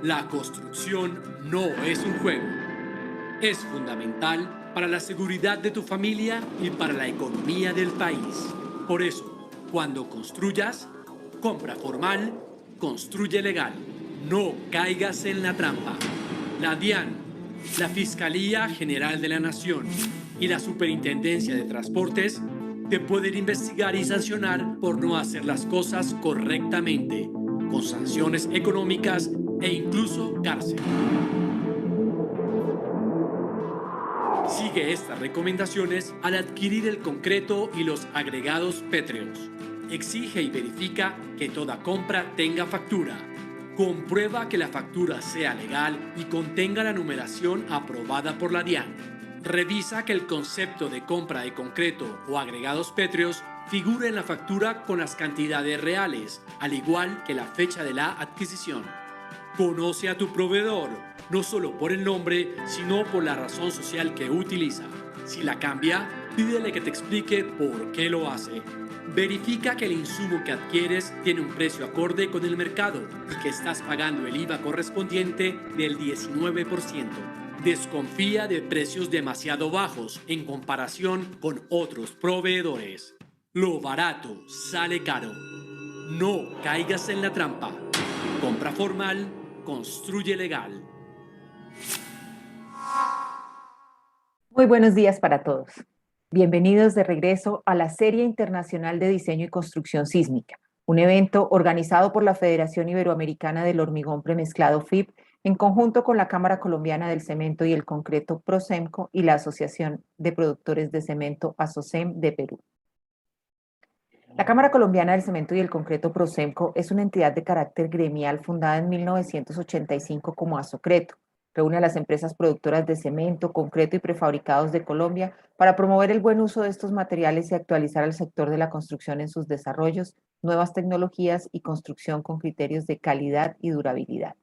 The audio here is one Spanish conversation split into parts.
La construcción no es un juego. Es fundamental para la seguridad de tu familia y para la economía del país. Por eso, cuando construyas, compra formal, construye legal. No caigas en la trampa. La DIAN, la Fiscalía General de la Nación y la Superintendencia de Transportes te pueden investigar y sancionar por no hacer las cosas correctamente, con sanciones económicas e incluso cárcel. Sigue estas recomendaciones al adquirir el concreto y los agregados pétreos. Exige y verifica que toda compra tenga factura. Comprueba que la factura sea legal y contenga la numeración aprobada por la DIAN. Revisa que el concepto de compra de concreto o agregados pétreos figure en la factura con las cantidades reales, al igual que la fecha de la adquisición. Conoce a tu proveedor, no solo por el nombre, sino por la razón social que utiliza. Si la cambia, pídele que te explique por qué lo hace. Verifica que el insumo que adquieres tiene un precio acorde con el mercado y que estás pagando el IVA correspondiente del 19%. Desconfía de precios demasiado bajos en comparación con otros proveedores. Lo barato sale caro. No caigas en la trampa. Compra formal, construye legal. Muy buenos días para todos. Bienvenidos de regreso a la Serie Internacional de Diseño y Construcción Sísmica, un evento organizado por la Federación Iberoamericana del Hormigón Premezclado FIP en conjunto con la Cámara Colombiana del Cemento y el Concreto Procemco y la Asociación de Productores de Cemento ASOCEM de Perú. La Cámara Colombiana del Cemento y el Concreto Procemco es una entidad de carácter gremial fundada en 1985 como ASOCRETO. Reúne a las empresas productoras de cemento, concreto y prefabricados de Colombia para promover el buen uso de estos materiales y actualizar al sector de la construcción en sus desarrollos, nuevas tecnologías y construcción con criterios de calidad y durabilidad.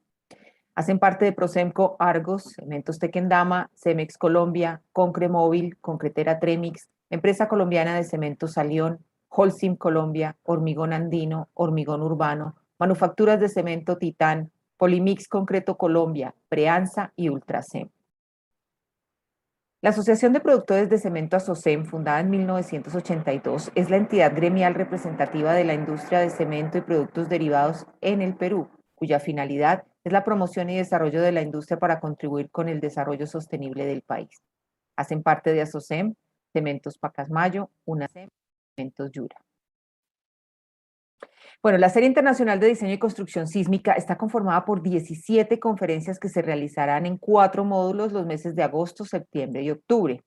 Hacen parte de Procemco Argos, Cementos Tequendama, Cemex Colombia, Concremóvil, Concretera Tremix, Empresa Colombiana de Cementos Salión, Holcim Colombia, Hormigón Andino, Hormigón Urbano, Manufacturas de Cemento Titán, Polimix Concreto Colombia, Preanza y Ultracem. La Asociación de Productores de Cemento ASOCEM, fundada en 1982, es la entidad gremial representativa de la industria de cemento y productos derivados en el Perú, cuya finalidad es la promoción y desarrollo de la industria para contribuir con el desarrollo sostenible del país. Hacen parte de ASOCEM, Cementos Pacasmayo, UNACEM, Cementos Yura. Bueno, la Serie Internacional de Diseño y Construcción Sísmica está conformada por 17 conferencias que se realizarán en 4 módulos los meses de agosto, septiembre y octubre.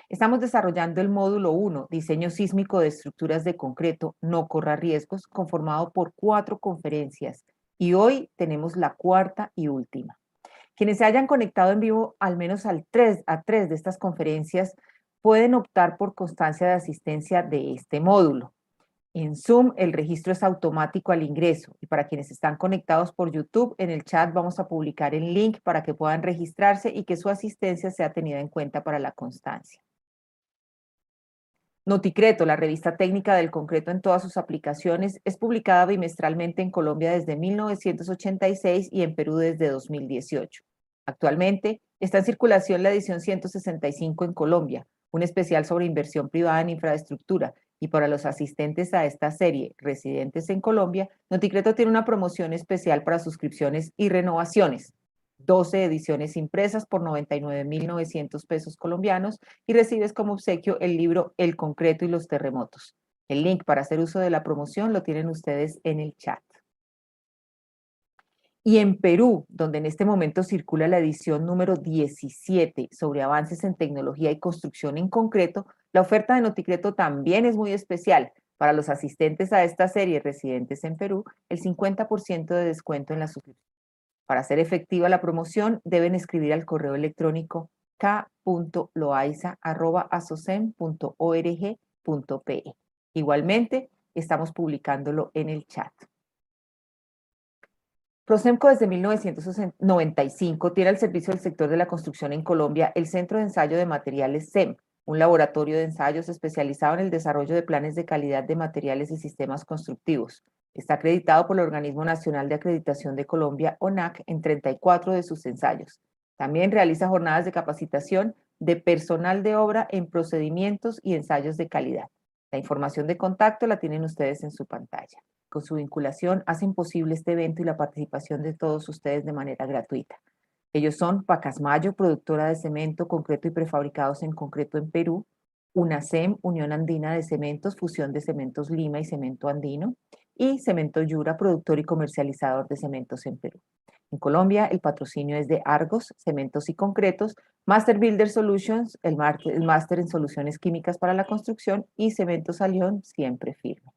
Estamos desarrollando el módulo 1, Diseño sísmico de estructuras de concreto, no corra riesgos, conformado por 4 conferencias. Y hoy tenemos la cuarta y última. Quienes se hayan conectado en vivo al menos a 3 de estas conferencias pueden optar por constancia de asistencia de este módulo. En Zoom el registro es automático al ingreso y para quienes están conectados por YouTube, en el chat vamos a publicar el link para que puedan registrarse y que su asistencia sea tenida en cuenta para la constancia. Noticreto, la revista técnica del concreto en todas sus aplicaciones, es publicada bimestralmente en Colombia desde 1986 y en Perú desde 2018. Actualmente está en circulación la edición 165 en Colombia, un especial sobre inversión privada en infraestructura, y para los asistentes a esta serie residentes en Colombia, Noticreto tiene una promoción especial para suscripciones y renovaciones. 12 ediciones impresas por 99.900 pesos colombianos y recibes como obsequio el libro El concreto y los terremotos. El link para hacer uso de la promoción lo tienen ustedes en el chat. Y en Perú, donde en este momento circula la edición número 17 sobre avances en tecnología y construcción en concreto, la oferta de Noticreto también es muy especial. Para los asistentes a esta serie residentes en Perú, el 50% de descuento en la suscripción. Para hacer efectiva la promoción, deben escribir al correo electrónico k.loaiza@asocem.org.pe. Igualmente, estamos publicándolo en el chat. Procemco desde 1995 tiene al servicio del sector de la construcción en Colombia el Centro de Ensayo de Materiales CEM, un laboratorio de ensayos especializado en el desarrollo de planes de calidad de materiales y sistemas constructivos. Está acreditado por el Organismo Nacional de Acreditación de Colombia, ONAC, en 34 de sus ensayos. También realiza jornadas de capacitación de personal de obra en procedimientos y ensayos de calidad. La información de contacto la tienen ustedes en su pantalla. Con su vinculación hacen posible este evento y la participación de todos ustedes de manera gratuita. Ellos son Pacasmayo, productora de cemento, concreto y prefabricados en concreto en Perú; UNACEM, Unión Andina de Cementos, fusión de Cementos Lima y Cemento Andino; y Cemento Yura, productor y comercializador de cementos en Perú. En Colombia, el patrocinio es de Argos, Cementos y Concretos, Master Builder Solutions, el máster en soluciones químicas para la construcción, y Cementos Alión, siempre firme.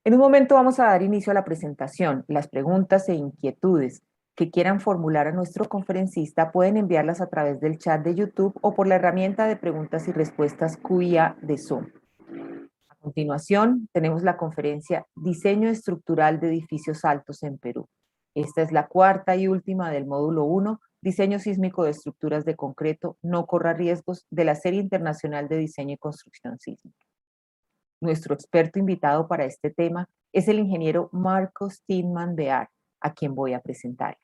En un momento vamos a dar inicio a la presentación. Las preguntas e inquietudes que quieran formular a nuestro conferencista pueden enviarlas a través del chat de YouTube o por la herramienta de preguntas y respuestas QIA de Zoom. A continuación, tenemos la conferencia Diseño Estructural de Edificios Altos en Perú. Esta es la cuarta y última del módulo 1, Diseño Sísmico de Estructuras de Concreto, no corra riesgos, de la Serie Internacional de Diseño y Construcción Sísmica. Nuestro experto invitado para este tema es el ingeniero Marcos Tillman Bear, a quien voy a presentarles.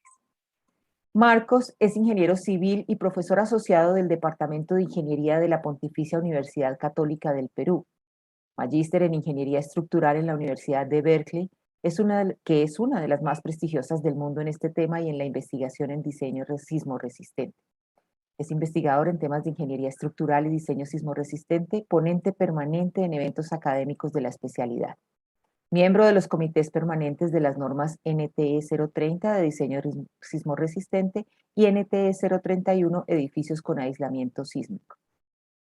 Marcos es ingeniero civil y profesor asociado del Departamento de Ingeniería de la Pontificia Universidad Católica del Perú. Magíster en Ingeniería Estructural en la Universidad de Berkeley, que es una de las más prestigiosas del mundo en este tema y en la investigación en diseño sismo resistente. Es investigador en temas de ingeniería estructural y diseño sismo resistente, ponente permanente en eventos académicos de la especialidad. Miembro de los comités permanentes de las normas NTE 030 de diseño sismo resistente y NTE 031 edificios con aislamiento sísmico.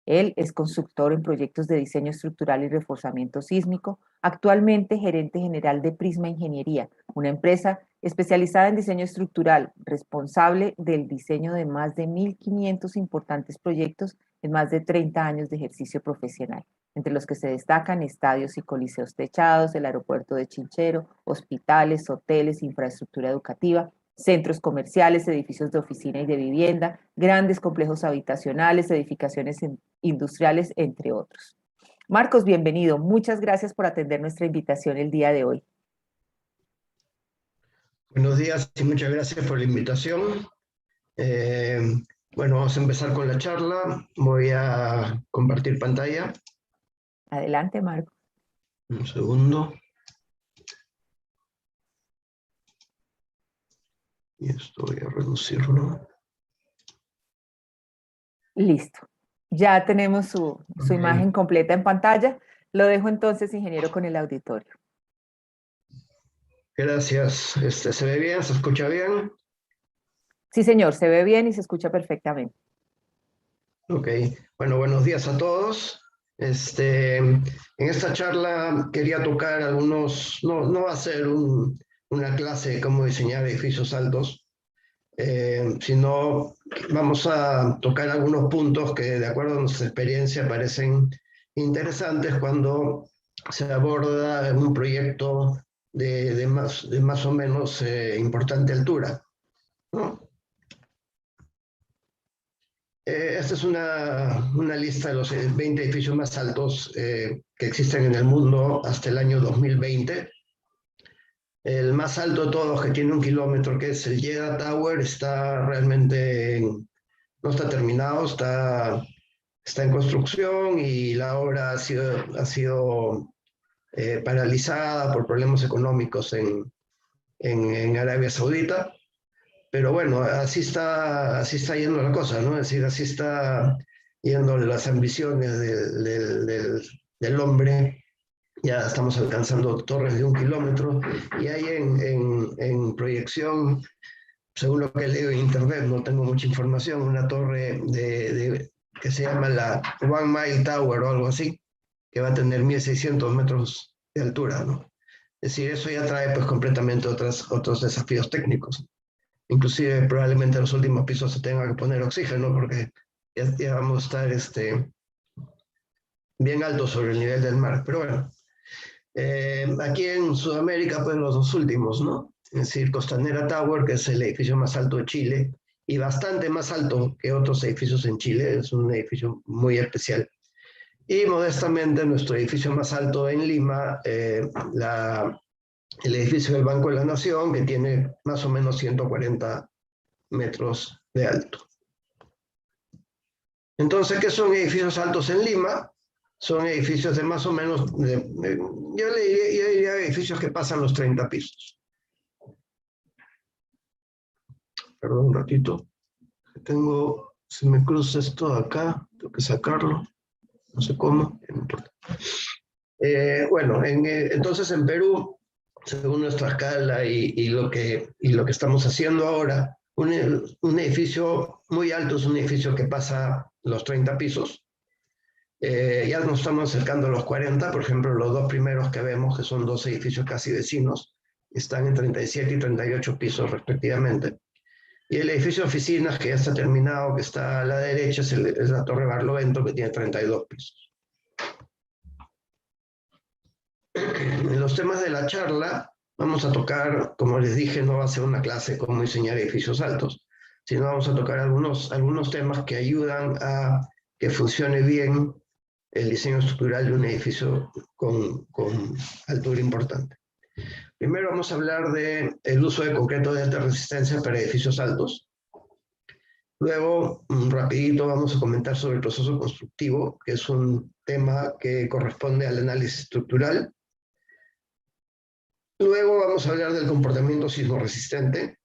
Él es consultor en proyectos de diseño estructural y reforzamiento sísmico, actualmente gerente general de Prisma Ingeniería, una empresa especializada en diseño estructural, responsable del diseño de más de 1.500 importantes proyectos en más de 30 años de ejercicio profesional, entre los que se destacan estadios y coliseos techados, el aeropuerto de Chinchero, hospitales, hoteles, infraestructura educativa, centros comerciales, edificios de oficina y de vivienda, grandes complejos habitacionales, edificaciones industriales, entre otros. Marcos, bienvenido. Muchas gracias por atender nuestra invitación el día de hoy. Buenos días y muchas gracias por la invitación. Bueno, vamos a empezar con la charla. Voy a compartir pantalla. Adelante, Marcos. Un segundo. Y esto voy a reducirlo. Listo. Ya tenemos su imagen completa en pantalla. Lo dejo entonces, ingeniero, con el auditorio. Gracias. ¿Se ve bien? ¿Se escucha bien? Sí, señor, se ve bien y se escucha perfectamente. Ok. Bueno, buenos días a todos. En esta charla quería tocar algunos, no va a ser una clase de cómo diseñar edificios altos, sino vamos a tocar algunos puntos que, de acuerdo a nuestra experiencia, parecen interesantes cuando se aborda un proyecto de más o menos importante altura, ¿no? Esta es una lista de los 20 edificios más altos que existen en el mundo hasta el año 2020. El más alto de todos, que tiene 1 kilómetro, que es el Jeddah Tower, está realmente, no está terminado, está en construcción y la obra ha sido paralizada por problemas económicos en Arabia Saudita. Pero bueno, así está yendo la cosa, ¿no? Es decir, así está yendo las ambiciones del hombre. Ya estamos alcanzando torres de 1 kilómetro y hay en proyección, según lo que he leído en internet, no tengo mucha información, una torre que se llama la One Mile Tower o algo así, que va a tener 1.600 metros de altura, ¿no? Es decir, eso ya trae pues completamente otros desafíos técnicos. Inclusive probablemente en los últimos pisos se tenga que poner oxígeno porque ya vamos a estar bien alto sobre el nivel del mar. Pero bueno, aquí en Sudamérica pues los dos últimos, ¿no? Es decir, Costanera Tower, que es el edificio más alto de Chile y bastante más alto que otros edificios en Chile, es un edificio muy especial. Y modestamente nuestro edificio más alto en Lima, el edificio del Banco de la Nación, que tiene más o menos 140 metros de alto. Entonces, ¿qué son edificios altos en Lima? Son edificios de más o menos, yo diría edificios que pasan los 30 pisos. Perdón un ratito. Se me cruza esto acá, tengo que sacarlo. No sé cómo, no importa. Bueno, entonces en Perú, según nuestra escala y lo que estamos haciendo ahora, un edificio muy alto es un edificio que pasa los 30 pisos. Ya nos estamos acercando a los 40, por ejemplo, los dos primeros que vemos, que son dos edificios casi vecinos, están en 37 y 38 pisos respectivamente. Y el edificio de oficinas, que ya está terminado, que está a la derecha, es la Torre Barlovento, que tiene 32 pisos. En los temas de la charla vamos a tocar, como les dije, no va a ser una clase cómo diseñar edificios altos, sino vamos a tocar algunos temas que ayudan a que funcione bien el diseño estructural de un edificio con altura importante. Primero vamos a hablar del uso de concreto de alta resistencia para edificios altos. Luego, rapidito, vamos a comentar sobre el proceso constructivo, que es un tema que corresponde al análisis estructural. Luego vamos a hablar del comportamiento sismorresistente.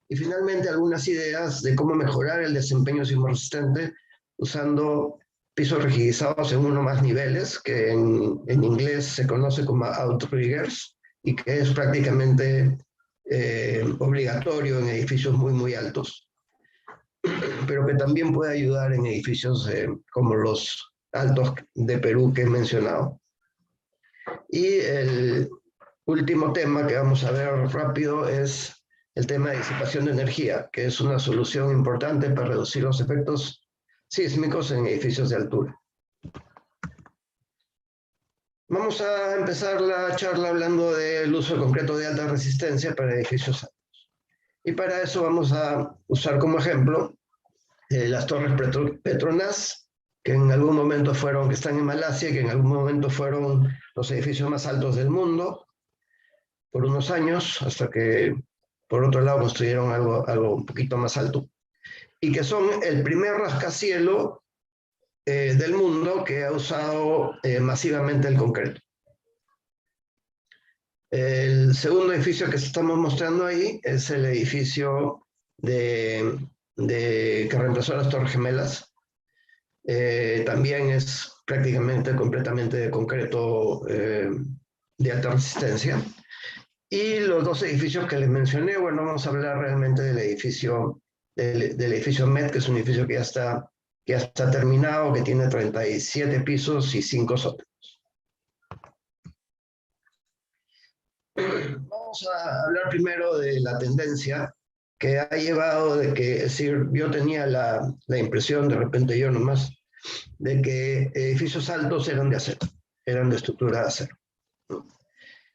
Y finalmente algunas ideas de cómo mejorar el desempeño sismorresistente usando pisos rigidizados en uno o más niveles, que en inglés se conoce como outriggers, y que es prácticamente obligatorio en edificios muy, muy altos, pero que también puede ayudar en edificios como los altos de Perú que he mencionado. Y el último tema que vamos a ver rápido es el tema de disipación de energía, que es una solución importante para reducir los efectos sísmicos en edificios de altura. Vamos a empezar la charla hablando del uso de concreto de alta resistencia para edificios altos. Y para eso vamos a usar como ejemplo las torres Petronas, que en algún momento que están en Malasia, que en algún momento fueron los edificios más altos del mundo por unos años, hasta que por otro lado construyeron algo un poquito más alto, y que son el primer rascacielos del mundo que ha usado masivamente el concreto. El segundo edificio que estamos mostrando ahí es el edificio que reemplazó a las Torres Gemelas. También es prácticamente completamente de concreto de alta resistencia. Y los dos edificios que les mencioné, bueno, vamos a hablar realmente del edificio MET, que es un edificio que ya está terminado, que tiene 37 pisos y 5 sótanos. Vamos a hablar primero de la tendencia que ha llevado de que, es decir, yo tenía la impresión, de repente yo nomás, de que edificios altos eran de acero, eran de estructura de acero, ¿no?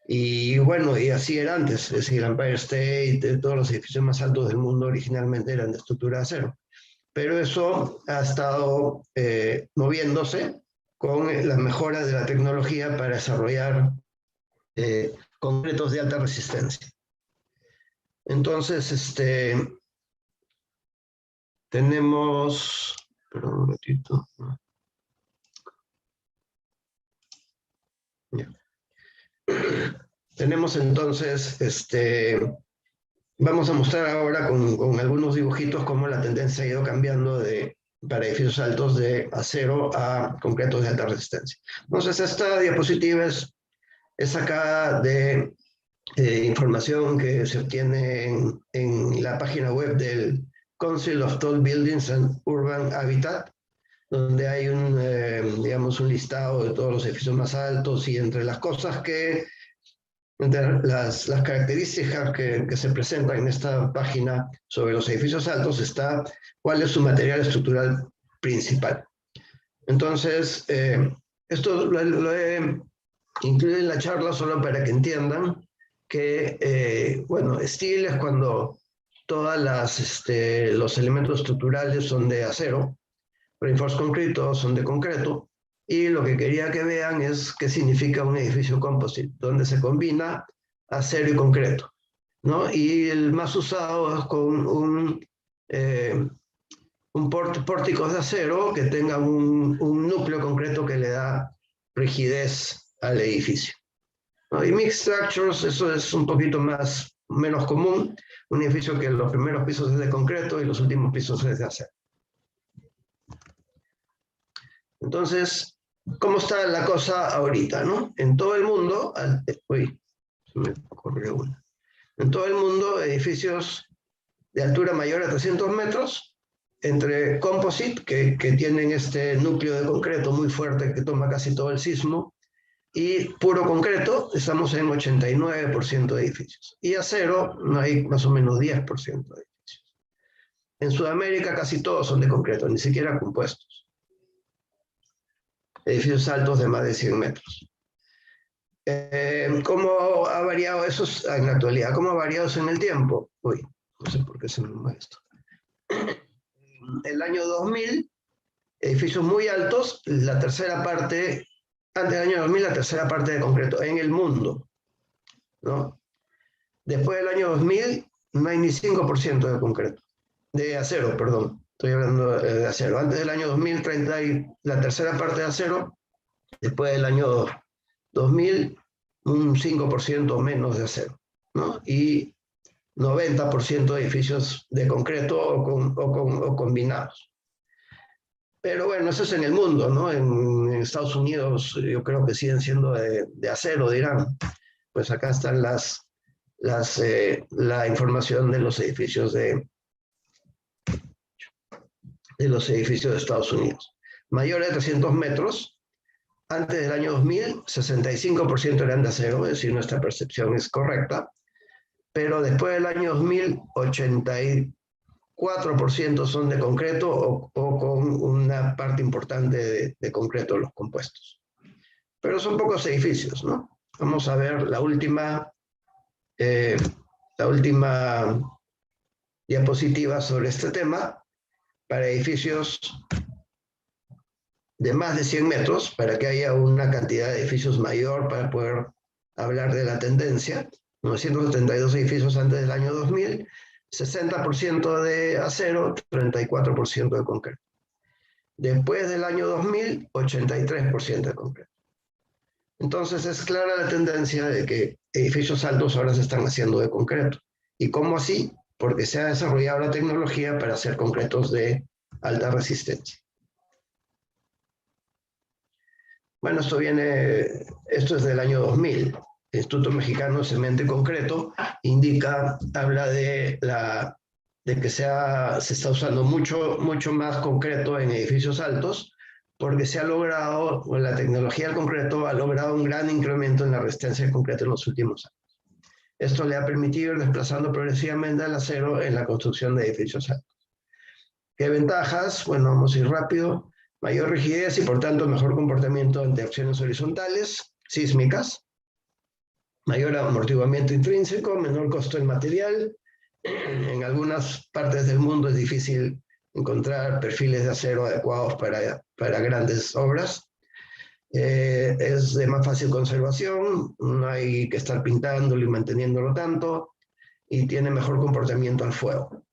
Y bueno, y así era antes, es decir, Empire State, todos los edificios más altos del mundo originalmente eran de estructura de acero. Pero eso ha estado moviéndose con la mejora de la tecnología para desarrollar concretos de alta resistencia. Entonces, tenemos, perdón un ratito. Ya. Tenemos entonces, vamos a mostrar ahora con algunos dibujitos cómo la tendencia ha ido cambiando para edificios altos de acero a concretos de alta resistencia. Entonces, esta diapositiva es sacada de información que se obtiene en la página web del Council of Tall Buildings and Urban Habitat, donde hay digamos, un listado de todos los edificios más altos, y entre las cosas entre las características que se presentan en esta página sobre los edificios altos está cuál es su material estructural principal. Entonces, esto lo he incluido en la charla solo para que entiendan que, bueno, steel es cuando todos los elementos estructurales son de acero, Reinforced Concrete, todos son de concreto. Y lo que quería que vean es qué significa un edificio composite, donde se combina acero y concreto, ¿no? Y el más usado es con pórticos de acero que tengan un núcleo concreto que le da rigidez al edificio, ¿no? Y mixed structures, eso es un poquito menos común, un edificio que los primeros pisos es de concreto y los últimos pisos es de acero. Entonces, ¿cómo está la cosa ahorita, no? En todo el mundo, uy, se me ocurrió una. En todo el mundo, edificios de altura mayor a 300 metros, entre composite, que tienen este núcleo de concreto muy fuerte que toma casi todo el sismo, y puro concreto, estamos en 89% de edificios. Y acero, no hay más o menos 10% de edificios. En Sudamérica casi todos son de concreto, ni siquiera compuestos. Edificios altos de más de 100 metros. ¿Cómo ha variado eso en la actualidad? ¿Cómo ha variado eso en el tiempo? Uy, no sé por qué se me mueve esto. El año 2000, edificios muy altos, la tercera parte, antes del año 2000, la tercera parte de concreto en el mundo, ¿no? Después del año 2000, no hay ni 5% de concreto, de acero, perdón. Estoy hablando de acero. Antes del año 2030 hay la tercera parte de acero. Después del año 2000, un 5% menos de acero, ¿no? Y 90% de edificios de concreto o combinados. Pero bueno, eso es en el mundo, ¿no? En Estados Unidos yo creo que siguen siendo de acero, dirán. Pues acá están la información de los edificios de Estados Unidos. Mayores de 300 metros, antes del año 2000, 65% eran de acero, es decir, nuestra percepción es correcta, pero después del año 2000, 84% son de concreto o con una parte importante de concreto los compuestos. Pero son pocos edificios, ¿no? Vamos a ver la última diapositiva sobre este tema para edificios de más de 100 metros, para que haya una cantidad de edificios mayor para poder hablar de la tendencia. 972 edificios antes del año 2000, 60% de acero, 34% de concreto. Después del año 2000, 83% de concreto. Entonces es clara la tendencia de que edificios altos ahora se están haciendo de concreto. ¿Y cómo así? Porque se ha desarrollado la tecnología para hacer concretos de alta resistencia. Bueno, esto es del año 2000. El Instituto Mexicano de Cemento y Concreto habla de que se está usando mucho más concreto en edificios altos, porque se ha logrado, la tecnología del concreto ha logrado un gran incremento en la resistencia del concreto en los últimos años. Esto le ha permitido ir desplazando progresivamente al acero en la construcción de edificios altos. ¿Qué ventajas? Bueno, vamos a ir rápido. Mayor rigidez y, por tanto, mejor comportamiento ante acciones horizontales, sísmicas. Mayor amortiguamiento intrínseco, menor costo del material. En algunas partes del mundo es difícil encontrar perfiles de acero adecuados para grandes obras. Es de más fácil conservación, no hay que estar pintándolo y manteniéndolo tanto, y tiene mejor comportamiento al fuego.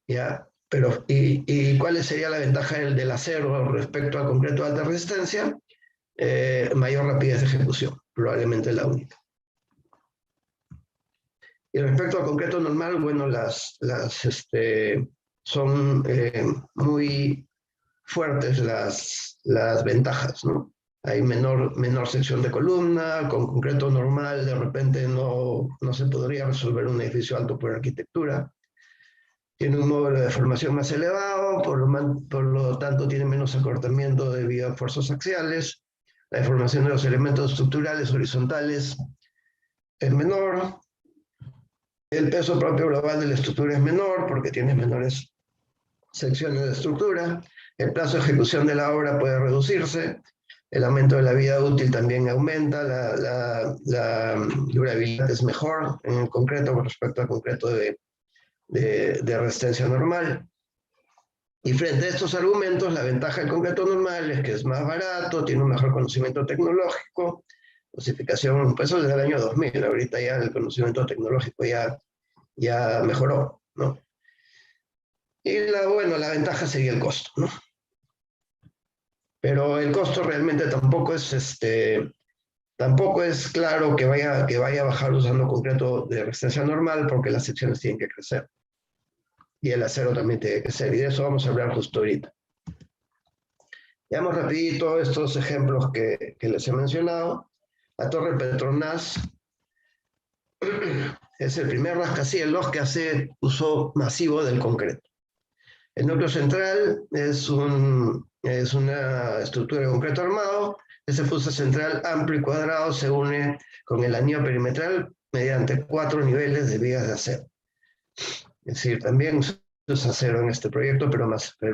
¿Ya? Pero, ¿y cuál sería la ventaja del acero respecto al concreto de alta resistencia? Mayor rapidez de ejecución, probablemente la única. Y respecto al concreto normal, bueno, son muy fuertes las ventajas, ¿no? Hay menor sección de columna, con concreto normal de repente no se podría resolver un edificio alto por arquitectura. Tiene un módulo de formación más elevado, por lo tanto tiene menos acortamiento debido a fuerzas axiales. La deformación de los elementos estructurales horizontales es menor. El peso propio global de la estructura es menor porque tiene menores secciones de estructura. El plazo de ejecución de la obra puede reducirse. El aumento de la vida útil también aumenta. La durabilidad es mejor en el concreto con respecto al concreto de resistencia normal. Y frente a estos argumentos, la ventaja del concreto normal es que es más barato, tiene un mejor conocimiento tecnológico, dosificación, pues eso desde el año 2000, ahorita ya el conocimiento tecnológico ya mejoró, ¿no? Y la ventaja sería el costo, ¿no? Pero el costo realmente tampoco es claro que vaya a bajar usando concreto de resistencia normal, porque las secciones tienen que crecer. Y el acero también tiene que crecer, y de eso vamos a hablar justo ahorita. Veamos rapidito estos ejemplos que les he mencionado. La Torre Petronas es el primer rascacielos que hace uso masivo del concreto. El núcleo central es una estructura de concreto armado. Ese fuste central amplio y cuadrado se une con el anillo perimetral mediante 4 niveles de vigas de acero. Es decir, también se usa acero en este proyecto, pero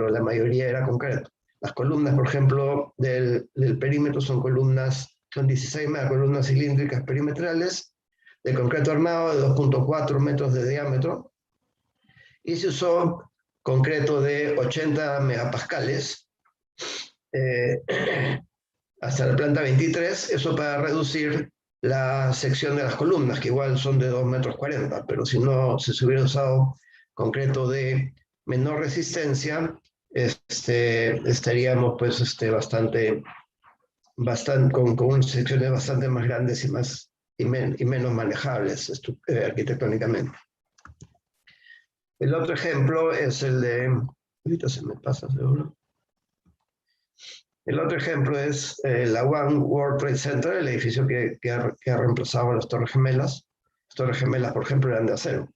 la mayoría era concreto. Las columnas, por ejemplo, del perímetro son 16 columnas cilíndricas perimetrales de concreto armado de 2.4 metros de diámetro, y se usó concreto de 80 megapascales hasta la planta 23, eso para reducir la sección de las columnas, que igual son de 2,40 metros, pero si no, si se hubiera usado concreto de menor resistencia, estaríamos pues con secciones bastante más grandes y menos manejables arquitectónicamente. El otro ejemplo es el de... Ahorita se me pasa, seguro. El otro ejemplo es la One World Trade Center, el edificio que ha reemplazado a las Torres Gemelas. Las Torres Gemelas, por ejemplo, eran de acero.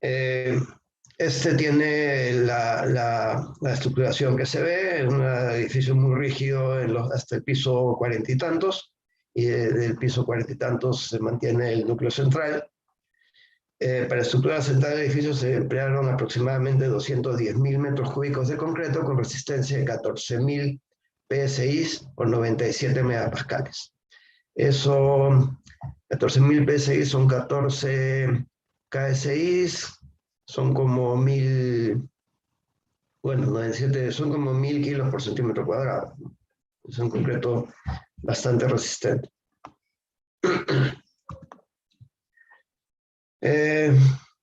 Este tiene la estructuración que se ve, es un edificio muy rígido hasta el piso 40 y tantos, y del piso 40 y tantos se mantiene el núcleo central. Para estructurar central del edificio se emplearon aproximadamente 210.000 metros cúbicos de concreto con resistencia de 14.000 PSI o 97 megapascales. Eso, 14.000 PSI son 14 KSI, son como 1.000, bueno, 97, son como 1.000 kilos por centímetro cuadrado. Es un concreto bastante resistente.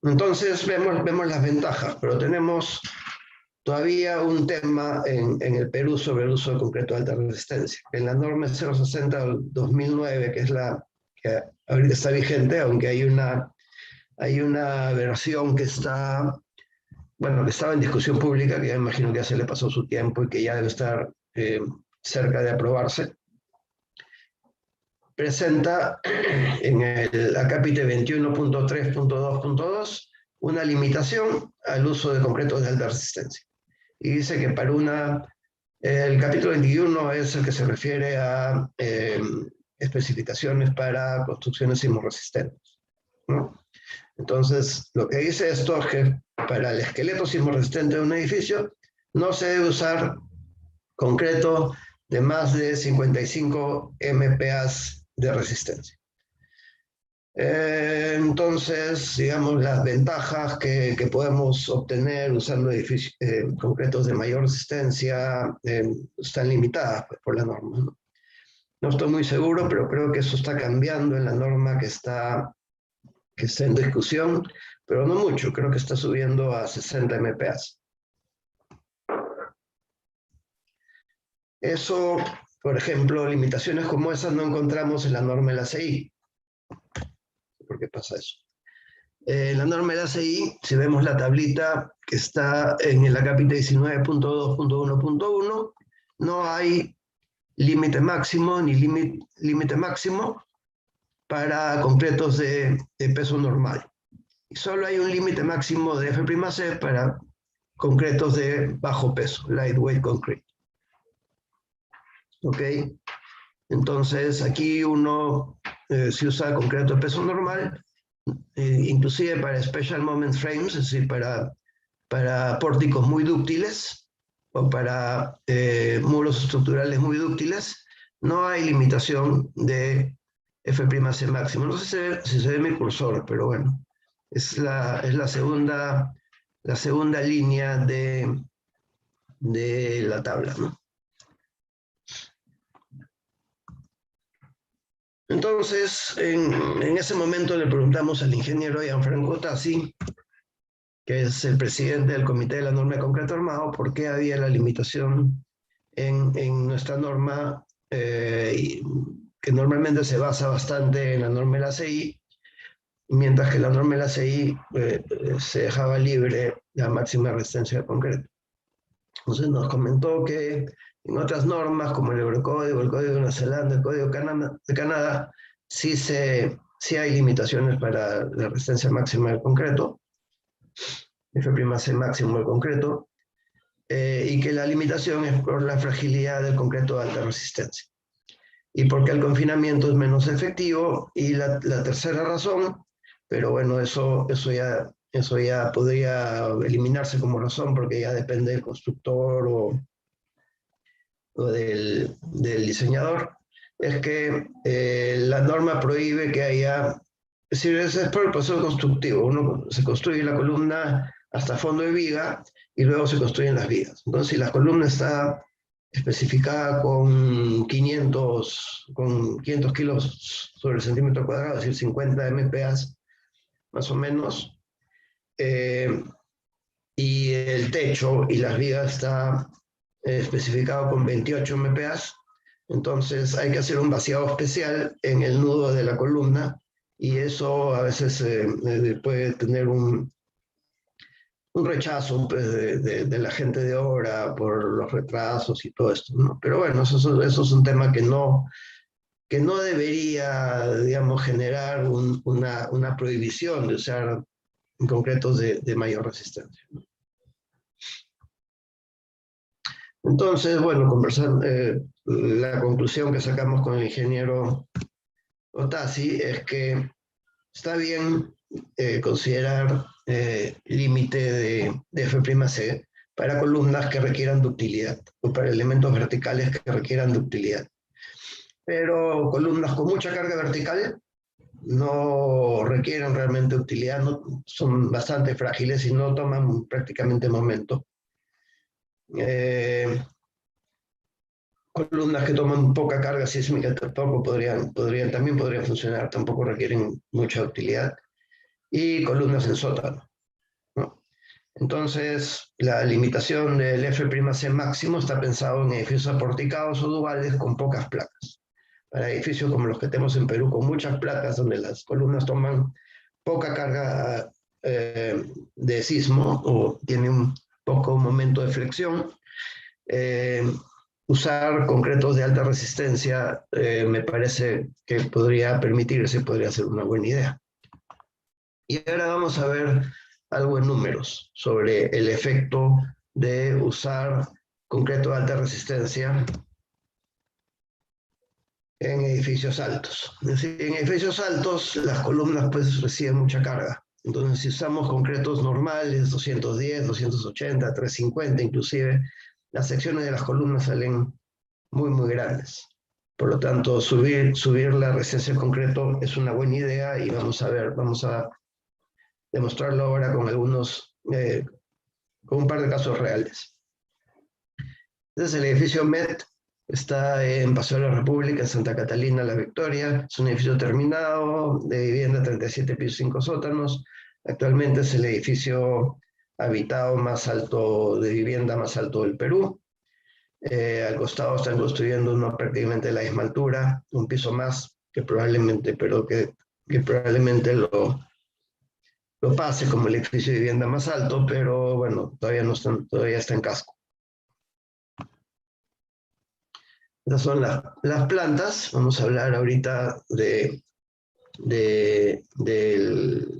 Entonces vemos las ventajas, pero tenemos todavía un tema en el Perú sobre el uso de concreto de alta resistencia. En la norma 060 del 2009, que es la que ahorita está vigente, aunque hay una versión que estaba en discusión pública, que ya imagino que ya se le pasó su tiempo y que ya debe estar cerca de aprobarse. Presenta en el acápite 21.3.2.2 una limitación al uso de concretos de alta resistencia. Y dice que el capítulo 21 es el que se refiere a especificaciones para construcciones sismorresistentes, ¿no? Entonces, lo que dice esto es que para el esqueleto sismorresistente de un edificio no se debe usar concreto de más de 55 MPa de resistencia. Entonces, digamos, las ventajas que podemos obtener usando concretos de mayor resistencia están limitadas pues, por la norma, ¿no? No estoy muy seguro, pero creo que eso está cambiando en la norma que está en discusión, pero no mucho, creo que está subiendo a 60 MPa. Eso, por ejemplo, limitaciones como esas no encontramos en la norma de la ACI. ¿Por qué pasa eso? En la norma de la ACI, si vemos la tablita que está en el acápite 19.2.1.1, no hay límite máximo ni límite máximo para concretos de peso normal. Y solo hay un límite máximo de F'C para concretos de bajo peso, lightweight concrete. ¿Ok? Entonces, aquí se usa concreto de peso normal, inclusive para special moment frames, es decir, para pórticos muy dúctiles o para muros estructurales muy dúctiles, no hay limitación de F'C máximo. No sé si se ve mi cursor, pero bueno, es la segunda línea de de la tabla, ¿no? Entonces, en ese momento le preguntamos al ingeniero Gianfranco Tassi, que es el presidente del Comité de la Norma de Concreto Armado, por qué había la limitación en nuestra norma, que normalmente se basa bastante en la norma de la ACI, mientras que la norma de la ACI se dejaba libre la máxima resistencia de concreto. Entonces nos comentó que en otras normas, como el Eurocódigo, el Código de Nueva Zelanda, el Código de Canadá, sí hay limitaciones para la resistencia máxima del concreto, F'(C) máximo del concreto, y que la limitación es por la fragilidad del concreto de alta resistencia, y porque el confinamiento es menos efectivo. Y la tercera razón, pero bueno, eso ya podría eliminarse como razón, porque ya depende del constructor o del diseñador, es que la norma prohíbe que haya, es decir, es por el proceso constructivo. Uno se construye la columna hasta fondo de viga y luego se construyen las vigas. Entonces, si la columna está especificada con 500 kilos sobre el centímetro cuadrado, es decir, 50 MPa más o menos, y el techo y las vigas está especificado con 28 MPa, entonces hay que hacer un vaciado especial en el nudo de la columna, y eso a veces puede tener un rechazo, pues, de la gente de obra por los retrasos y todo esto, ¿no? Pero bueno, eso es un tema que no debería, digamos, generar una prohibición de usar concretos de mayor resistencia, ¿no? Entonces, bueno, conversando, la conclusión que sacamos con el ingeniero Otasi es que está bien considerar límite de F'(C) para columnas que requieran ductilidad, o para elementos verticales que requieran ductilidad. Pero columnas con mucha carga vertical no requieren realmente utilidad, son bastante frágiles y no toman prácticamente momento. Columnas que toman poca carga sísmica tampoco también podrían funcionar, tampoco requieren mucha utilidad. Y columnas en sótano, ¿no? Entonces, la limitación del F'(C) máximo está pensado en edificios aporticados o duales con pocas placas. Para edificios como los que tenemos en Perú, con muchas placas, donde las columnas toman poca carga de sismo o tienen un poco momento de flexión, usar concretos de alta resistencia me parece que podría ser una buena idea. Y ahora vamos a ver algo en números sobre el efecto de usar concreto de alta resistencia en edificios altos. Es decir, en edificios altos las columnas pues reciben mucha carga. Entonces, si usamos concretos normales, 210, 280, 350 inclusive, las secciones de las columnas salen muy, muy grandes. Por lo tanto, subir la resistencia del concreto es una buena idea, y vamos a demostrarlo ahora con un par de casos reales. Este es el edificio MET, está en Paseo de la República, en Santa Catalina, La Victoria. Es un edificio terminado, de vivienda, 37 pisos, 5 sótanos. Actualmente es el edificio habitado más alto, de vivienda más alto del Perú. Al costado están construyendo uno prácticamente de la misma altura, un piso más, que probablemente lo pase como el edificio de vivienda más alto, pero bueno, todavía está en casco. Estas son las plantas. Vamos a hablar ahorita del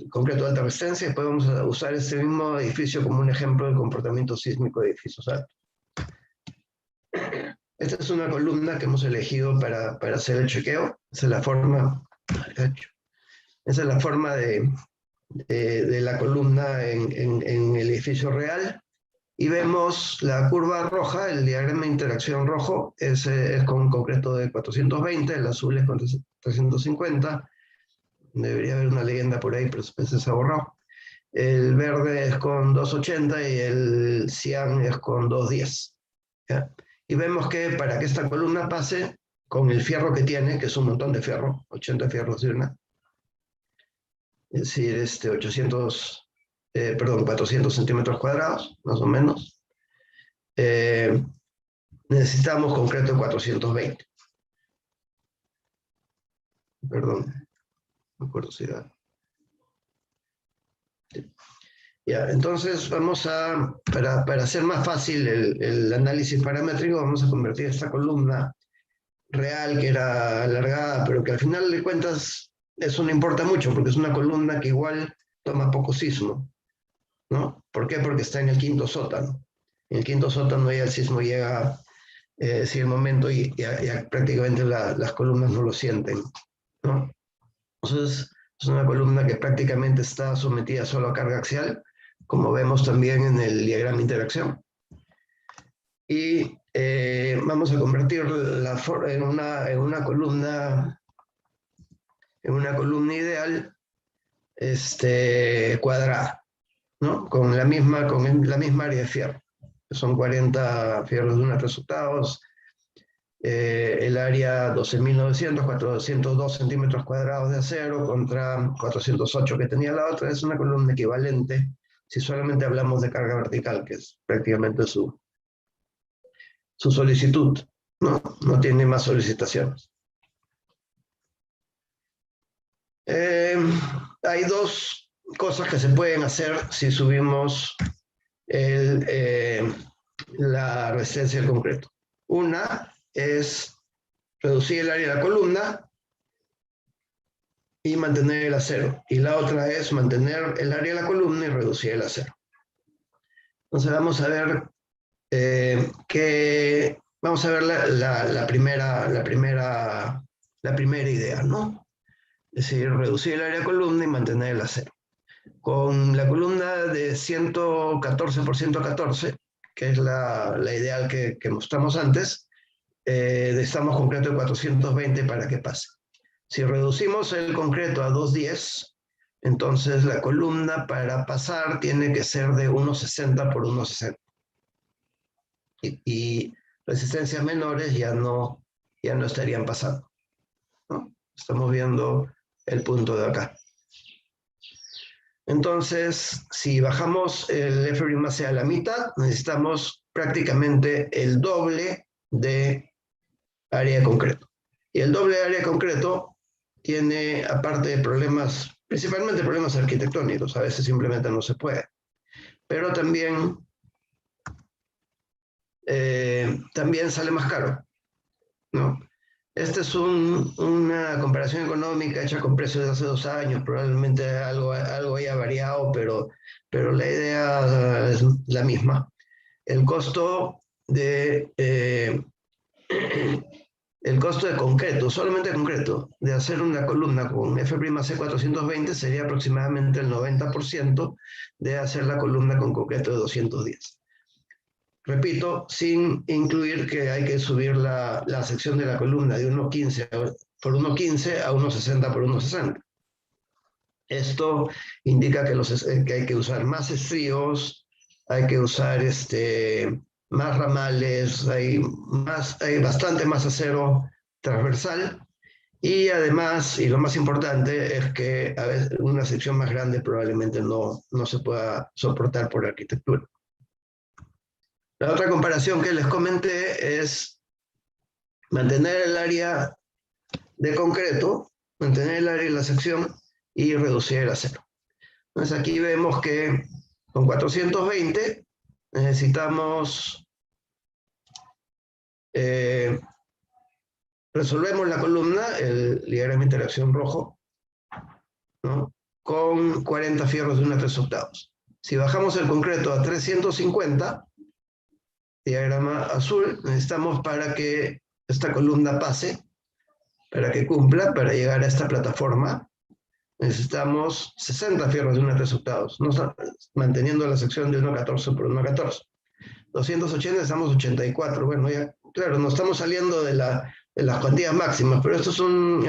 concreto de alta resistencia, y después vamos a usar este mismo edificio como un ejemplo del comportamiento sísmico de edificios altos. Esta es una columna que hemos elegido para hacer el chequeo. Esa es la forma de la columna en el edificio real. Y vemos la curva roja, el diagrama de interacción rojo, es con concreto de 420, el azul es con 350. Debería haber una leyenda por ahí, pero después se ha borrado. el verde es con 280 y el cian es con 210. ¿Ya? Y vemos que para que esta columna pase, con el fierro que tiene, que es un montón de fierro, 80 fierros de una, es decir, 400 centímetros cuadrados, más o menos, necesitamos concreto de 420. Perdón, no acuerdo si era. Ya, entonces vamos a, para hacer más fácil el análisis paramétrico, vamos a convertir esta columna real, que era alargada, pero que al final de cuentas eso no importa mucho, porque es una columna que igual toma poco sismo, ¿no? ¿Por qué? Porque está en el quinto sótano. En el quinto sótano ya el sismo llega, si el momento, y ya prácticamente las columnas no lo sienten, ¿no? Entonces, es una columna que prácticamente está sometida solo a carga axial, como vemos también en el diagrama de interacción. Y vamos a convertirla en una columna ideal cuadrada, ¿no? Con la misma área de fierro. Son 40 fierros de 1 octavos. El área 12.900, 402 centímetros cuadrados de acero contra 408 que tenía la otra. Es una columna equivalente si solamente hablamos de carga vertical, que es prácticamente su solicitud, no tiene más solicitaciones. Hay dos cosas que se pueden hacer si subimos la resistencia del concreto. Una es reducir el área de la columna y mantener el acero. Y la otra es mantener el área de la columna y reducir el acero. Entonces vamos a ver vamos a ver la primera idea, ¿no? Es decir, reducir el área de columna y mantener el acero. Con la columna de 114 por 114, que es la ideal que mostramos antes, necesitamos concreto de 420 para que pase. Si reducimos el concreto a 210, entonces la columna para pasar tiene que ser de 1,60 por 1,60. Y resistencias menores ya no estarían pasando, ¿no? Estamos viendo el punto de acá. Entonces, si bajamos el F' a la mitad, necesitamos prácticamente el doble de área de concreto. Y el doble de área de concreto tiene, aparte de problemas, principalmente problemas arquitectónicos, a veces simplemente no se puede, pero también sale más caro, ¿no? Esta es una comparación económica hecha con precios de hace 2 años, probablemente algo haya variado, pero la idea es la misma. El costo de concreto, solamente concreto, de hacer una columna con F'C 420 sería aproximadamente el 90% de hacer la columna con concreto de 210. Repito, sin incluir que hay que subir la sección de la columna de 1,15 por 1,15 a 1,60 por 1,60. Esto indica que hay que usar más estríos, hay que usar más ramales, hay bastante más acero transversal, y además, y lo más importante, es que a veces una sección más grande probablemente no se pueda soportar por arquitectura. La otra comparación que les comenté es mantener el área de concreto, mantener el área de la sección y reducir el acero. Entonces aquí vemos que con 420 necesitamos, resolvemos la columna, el diagrama de interacción rojo, ¿no? Con 40 fierros de 1 octavos. Si bajamos el concreto a 350, diagrama azul, necesitamos para que esta columna pase, para que cumpla, para llegar a esta plataforma, necesitamos 60 fierros de 1 octavos, manteniendo la sección de 1,14 por 1,14. 280 necesitamos 84, bueno, ya, claro, no estamos saliendo de las cuantías máximas, pero esto es un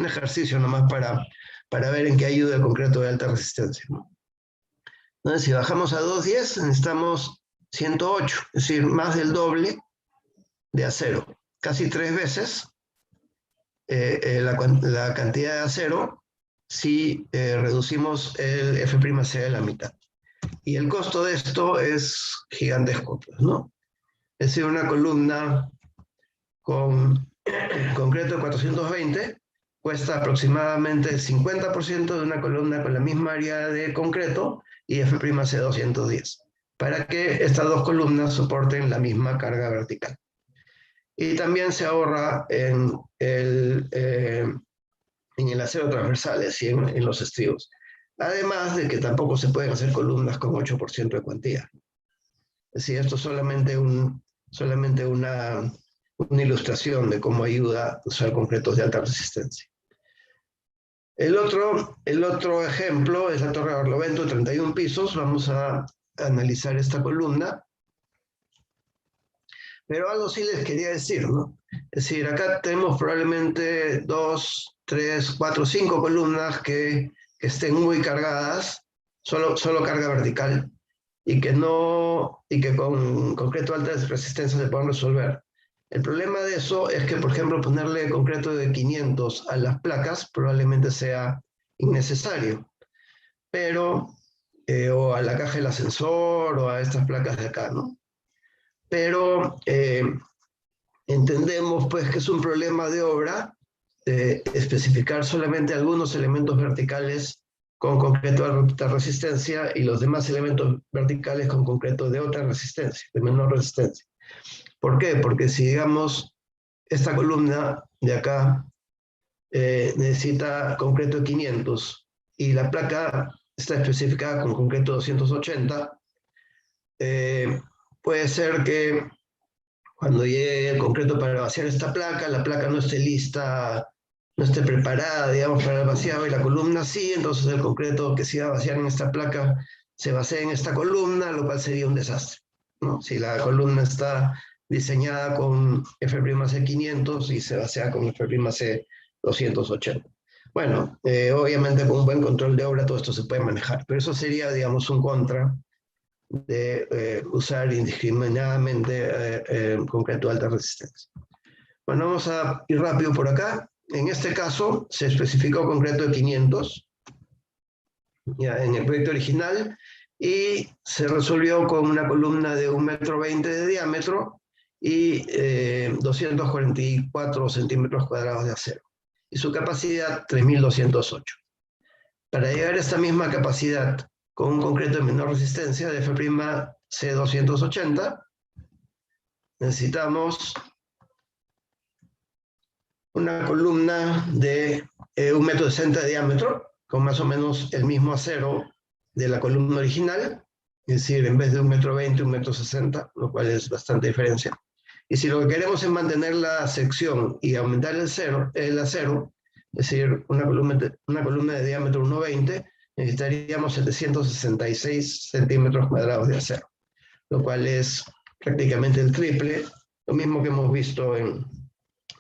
ejercicio nomás para ver en qué ayuda el concreto de alta resistencia, ¿no? Entonces, si bajamos a 210, necesitamos 108, es decir, más del doble de acero, casi 3 veces la cantidad de acero si reducimos el F'C a la mitad. Y el costo de esto es gigantesco, pues, ¿no? Es decir, una columna con concreto de 420 cuesta aproximadamente el 50% de una columna con la misma área de concreto y F'C 210, para que estas dos columnas soporten la misma carga vertical. Y también se ahorra en el acero transversal, es decir, en los estribos. Además de que tampoco se pueden hacer columnas con 8% de cuantía. Es decir, esto es solamente una ilustración de cómo ayuda a usar concretos de alta resistencia. El otro ejemplo es la Torre de Barlovento de 31 pisos. Vamos a analizar esta columna. Pero algo sí les quería decir, ¿no? Es decir, acá tenemos probablemente 2, 3, 4, 5 columnas que estén muy cargadas, solo carga vertical, y que con concreto de alta resistencia se puedan resolver. El problema de eso es que, por ejemplo, ponerle concreto de 500 a las placas probablemente sea innecesario, pero, o a la caja del ascensor, o a estas placas de acá, ¿no? Pero entendemos pues que es un problema de obra especificar solamente algunos elementos verticales con concreto de alta resistencia y los demás elementos verticales con concreto de otra resistencia, de menor resistencia. ¿Por qué? Porque si, digamos, esta columna de acá necesita concreto de 500 y la placa está especificada con concreto 280, puede ser que cuando llegue el concreto para vaciar esta placa, la placa no esté lista, no esté preparada, digamos, para el vaciado, y la columna sí, entonces el concreto que se iba a vaciar en esta placa se vacía en esta columna, lo cual sería un desastre, ¿no? Si la columna está diseñada con F'C 500 y se vacía con F'C 280. Bueno, obviamente con un buen control de obra todo esto se puede manejar, pero eso sería, digamos, un contra de usar indiscriminadamente concreto de alta resistencia. Bueno, vamos a ir rápido por acá. En este caso se especificó concreto de 500 ya, en el proyecto original, y se resolvió con una columna de 1,20 m de diámetro y 244 centímetros cuadrados de acero. Y su capacidad 3.208. Para llegar a esta misma capacidad con un concreto de menor resistencia de F'C 280, necesitamos una columna de 1,60 m de diámetro, con más o menos el mismo acero de la columna original, es decir, en vez de 1,20 m, 1,60 m, lo cual es bastante diferencia. Y si lo que queremos es mantener la sección y aumentar el acero, es decir, una columna de diámetro 1,20 m, necesitaríamos 766 centímetros cuadrados de acero, lo cual es prácticamente el triple, lo mismo que hemos visto en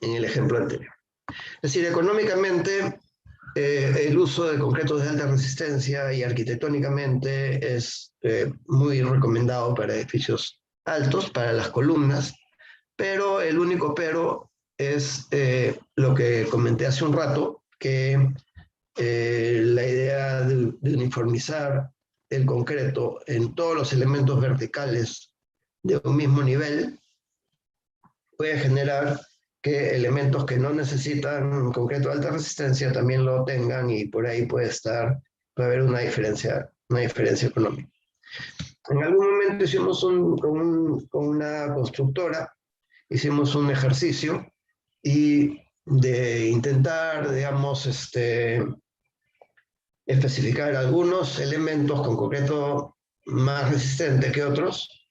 el ejemplo anterior. Es decir, económicamente, el uso de concretos de alta resistencia y arquitectónicamente es muy recomendado para edificios altos, para las columnas, pero el único pero es lo que comenté hace un rato, que la idea de uniformizar el concreto en todos los elementos verticales de un mismo nivel puede generar que elementos que no necesitan concreto de alta resistencia también lo tengan, y por ahí puede haber una diferencia económica. En algún momento hicimos con una constructora, hicimos un ejercicio y de intentar, digamos, especificar algunos elementos con concreto más resistente que otros,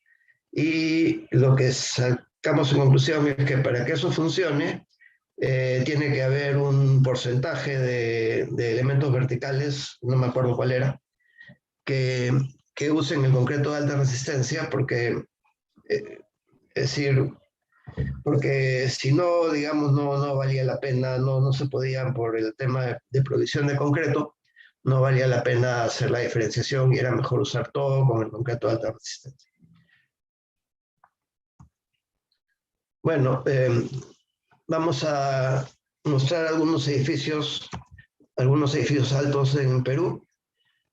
y lo que sacamos en conclusión es que para que eso funcione tiene que haber un porcentaje de elementos verticales, no me acuerdo cuál era, que usen el concreto de alta resistencia, porque es decir, porque si no, digamos, no valía la pena, no se podían, por el tema de provisión de concreto, no valía la pena hacer la diferenciación y era mejor usar todo con el concreto de alta resistencia. Bueno, vamos a mostrar algunos edificios altos en Perú,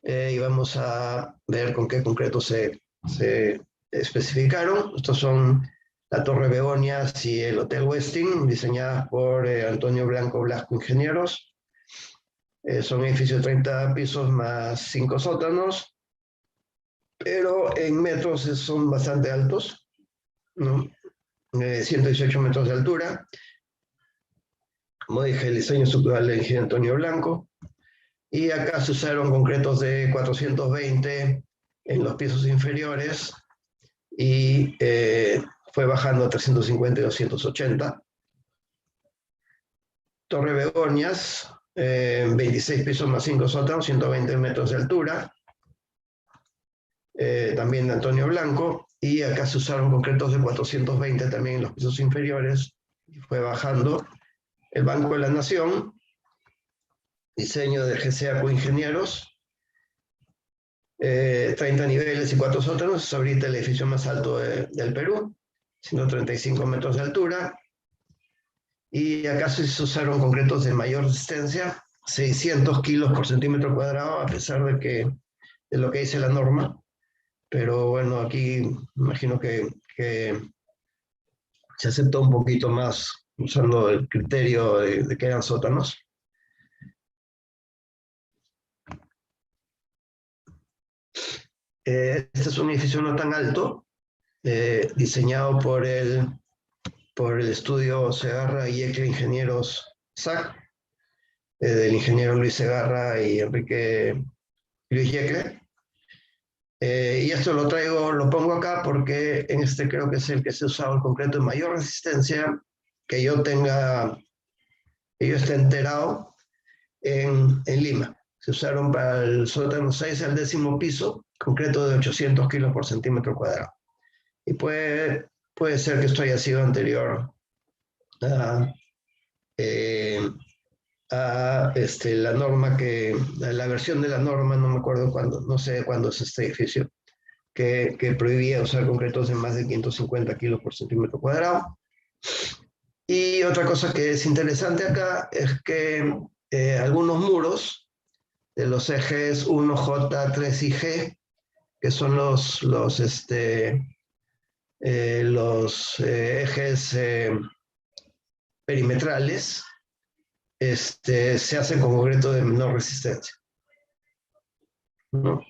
y vamos a ver con qué concreto se especificaron. Estos son la Torre Begonias y el Hotel Westin, diseñadas por Antonio Blanco Blasco Ingenieros. Son edificios de 30 pisos más 5 sótanos, pero en metros son bastante altos, ¿no? 118 metros de altura. Como dije, el diseño estructural del ingeniero Antonio Blanco. Y acá se usaron concretos de 420 en los pisos inferiores y fue bajando a 350 y 280. Torre Begonias, 26 pisos más 5 sótanos, 120 metros de altura. También de Antonio Blanco. Y acá se usaron concretos de 420 también en los pisos inferiores y fue bajando. El Banco de la Nación, diseño de GCA Ingenieros, 30 niveles y 4 sótanos, es ahorita el edificio más alto del Perú, 135 metros de altura. Y acá se usaron concretos de mayor resistencia, 600 kilos por centímetro cuadrado, a pesar de lo que dice la norma. Pero bueno, aquí imagino que se aceptó un poquito más usando el criterio de que eran sótanos. Este es un edificio no tan alto, diseñado por el estudio Segarra y Yecla Ingenieros SAC, del ingeniero Luis Segarra y Enrique Luis Yecla. Y esto lo pongo acá porque en este creo que es el que se ha usado el concreto de mayor resistencia que yo esté enterado en Lima. Se usaron para el sótano 6 al 10º piso, concreto de 800 kilos por centímetro cuadrado. Y puede ser que esto haya sido anterior a la norma la versión de la norma, no me acuerdo cuándo, no sé cuándo es este edificio, que prohibía usar concretos de más de 550 kilos por centímetro cuadrado. Y otra cosa que es interesante acá es que algunos muros de los ejes 1J, 3 y G, que son los ejes perimetrales, se hacen con concreto de menor resistencia, ¿no?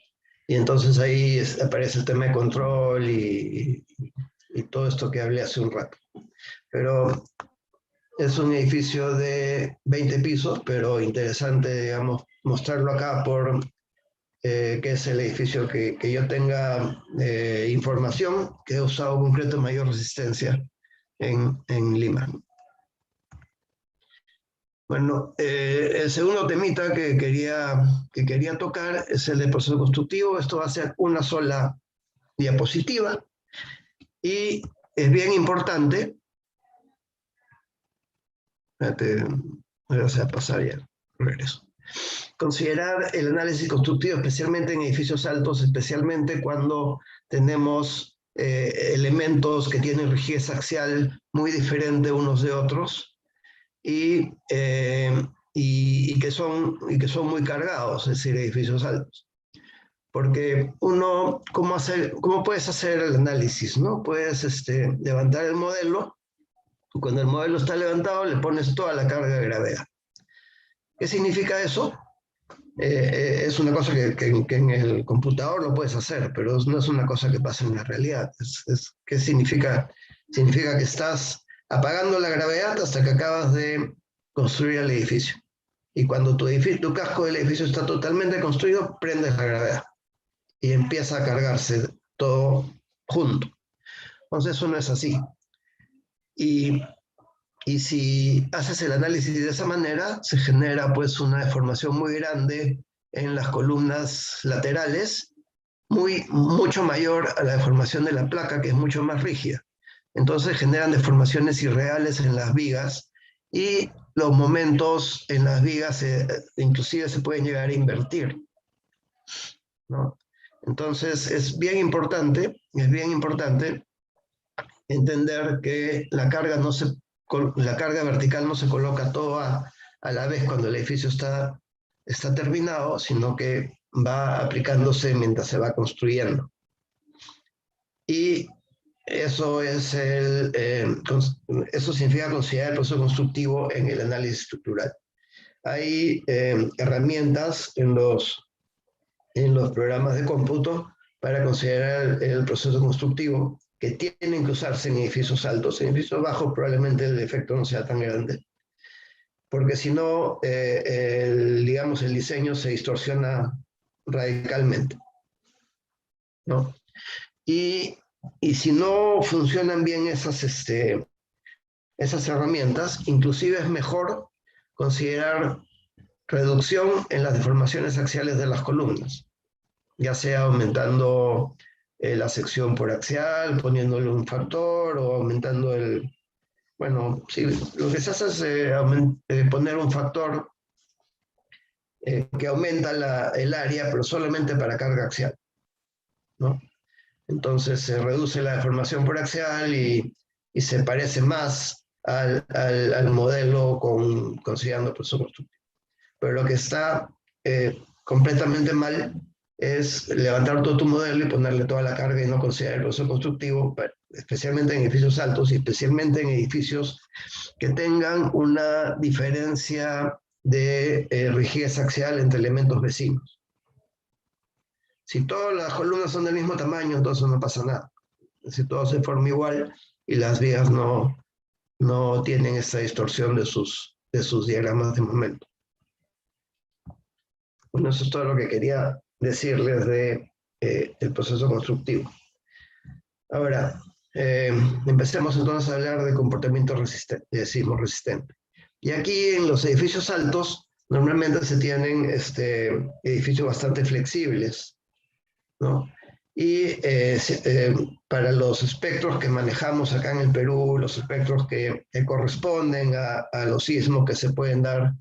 Y entonces ahí aparece el tema de control y todo esto que hablé hace un rato. Pero es un edificio de 20 pisos, pero interesante, digamos, mostrarlo acá que es el edificio que yo tenga información que he usado concreto de mayor resistencia en Lima. Bueno, el segundo temita que quería tocar es el de proceso constructivo. Esto va a ser una sola diapositiva y es bien importante. Espérate, voy a pasar ya, regreso. Considerar el análisis constructivo, especialmente en edificios altos, especialmente cuando tenemos elementos que tienen rigidez axial muy diferente unos de otros y que son muy cargados, es decir, edificios altos. Porque ¿cómo puedes hacer el análisis, ¿no? Puedes levantar el modelo, y cuando el modelo está levantado le pones toda la carga de gravedad. ¿Qué significa eso? Es una cosa que en el computador lo puedes hacer, pero no es una cosa que pasa en la realidad. ¿Qué significa? Significa que estás apagando la gravedad hasta que acabas de construir el edificio. Y cuando tu casco del edificio está totalmente construido, prendes la gravedad y empieza a cargarse todo junto. Entonces eso no es así. Y si haces el análisis de esa manera, se genera pues una deformación muy grande en las columnas laterales, mucho mayor a la deformación de la placa, que es mucho más rígida. Entonces generan deformaciones irreales en las vigas y los momentos en las vigas inclusive se pueden llegar a invertir, ¿no? Entonces es bien importante entender que la carga vertical no se coloca toda a la vez cuando el edificio está terminado, sino que va aplicándose mientras se va construyendo. Y eso significa considerar el proceso constructivo en el análisis estructural. Hay herramientas en los programas de cómputo para considerar el proceso constructivo que tienen que usarse en edificios altos. En edificios bajos probablemente el efecto no sea tan grande, porque si no, digamos, el diseño se distorsiona radicalmente, ¿no? Y si no funcionan bien esas herramientas, inclusive es mejor considerar reducción en las deformaciones axiales de las columnas, ya sea aumentando la sección por axial, poniéndole un factor o aumentando bueno, sí, lo que se hace es poner un factor que aumenta el área, pero solamente para carga axial, ¿no? Entonces se reduce la deformación por axial y se parece más al modelo considerando proceso constructivo. Pero lo que está completamente mal es levantar todo tu modelo y ponerle toda la carga y no considerar el proceso constructivo, especialmente en edificios altos y especialmente en edificios que tengan una diferencia de rigidez axial entre elementos vecinos. Si todas las columnas son del mismo tamaño, entonces no pasa nada. Si todo se forma igual y las vigas no tienen esta distorsión de sus diagramas de momento. Bueno, eso es todo lo que quería decirles del proceso constructivo. Ahora, empecemos entonces a hablar de comportamiento sismo resistente. Y aquí en los edificios altos, normalmente se tienen edificios bastante flexibles, ¿no? Y para los espectros que manejamos acá en el Perú, los espectros que corresponden a los sismos que se pueden dar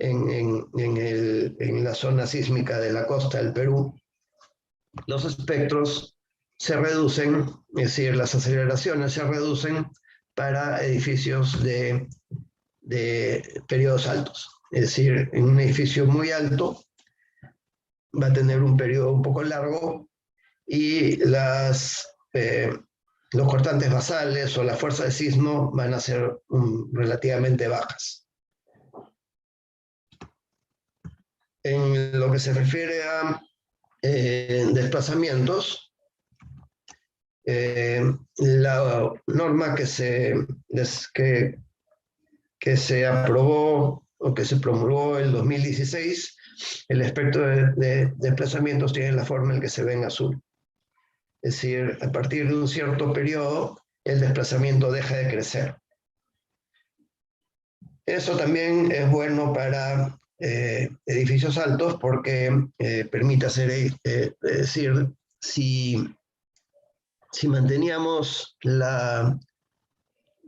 en la zona sísmica de la costa del Perú, los espectros se reducen, es decir, las aceleraciones se reducen para edificios de periodos altos. Es decir, en un edificio muy alto va a tener un periodo un poco largo y los cortantes basales o la fuerza de sismo van a ser relativamente bajas. En lo que se refiere a desplazamientos, la norma que se aprobó o que se promulgó en 2016, el espectro de desplazamientos tiene la forma en que se ve en azul. Es decir, a partir de un cierto periodo, el desplazamiento deja de crecer. Eso también es bueno para edificios altos porque permite hacer, es decir, si manteníamos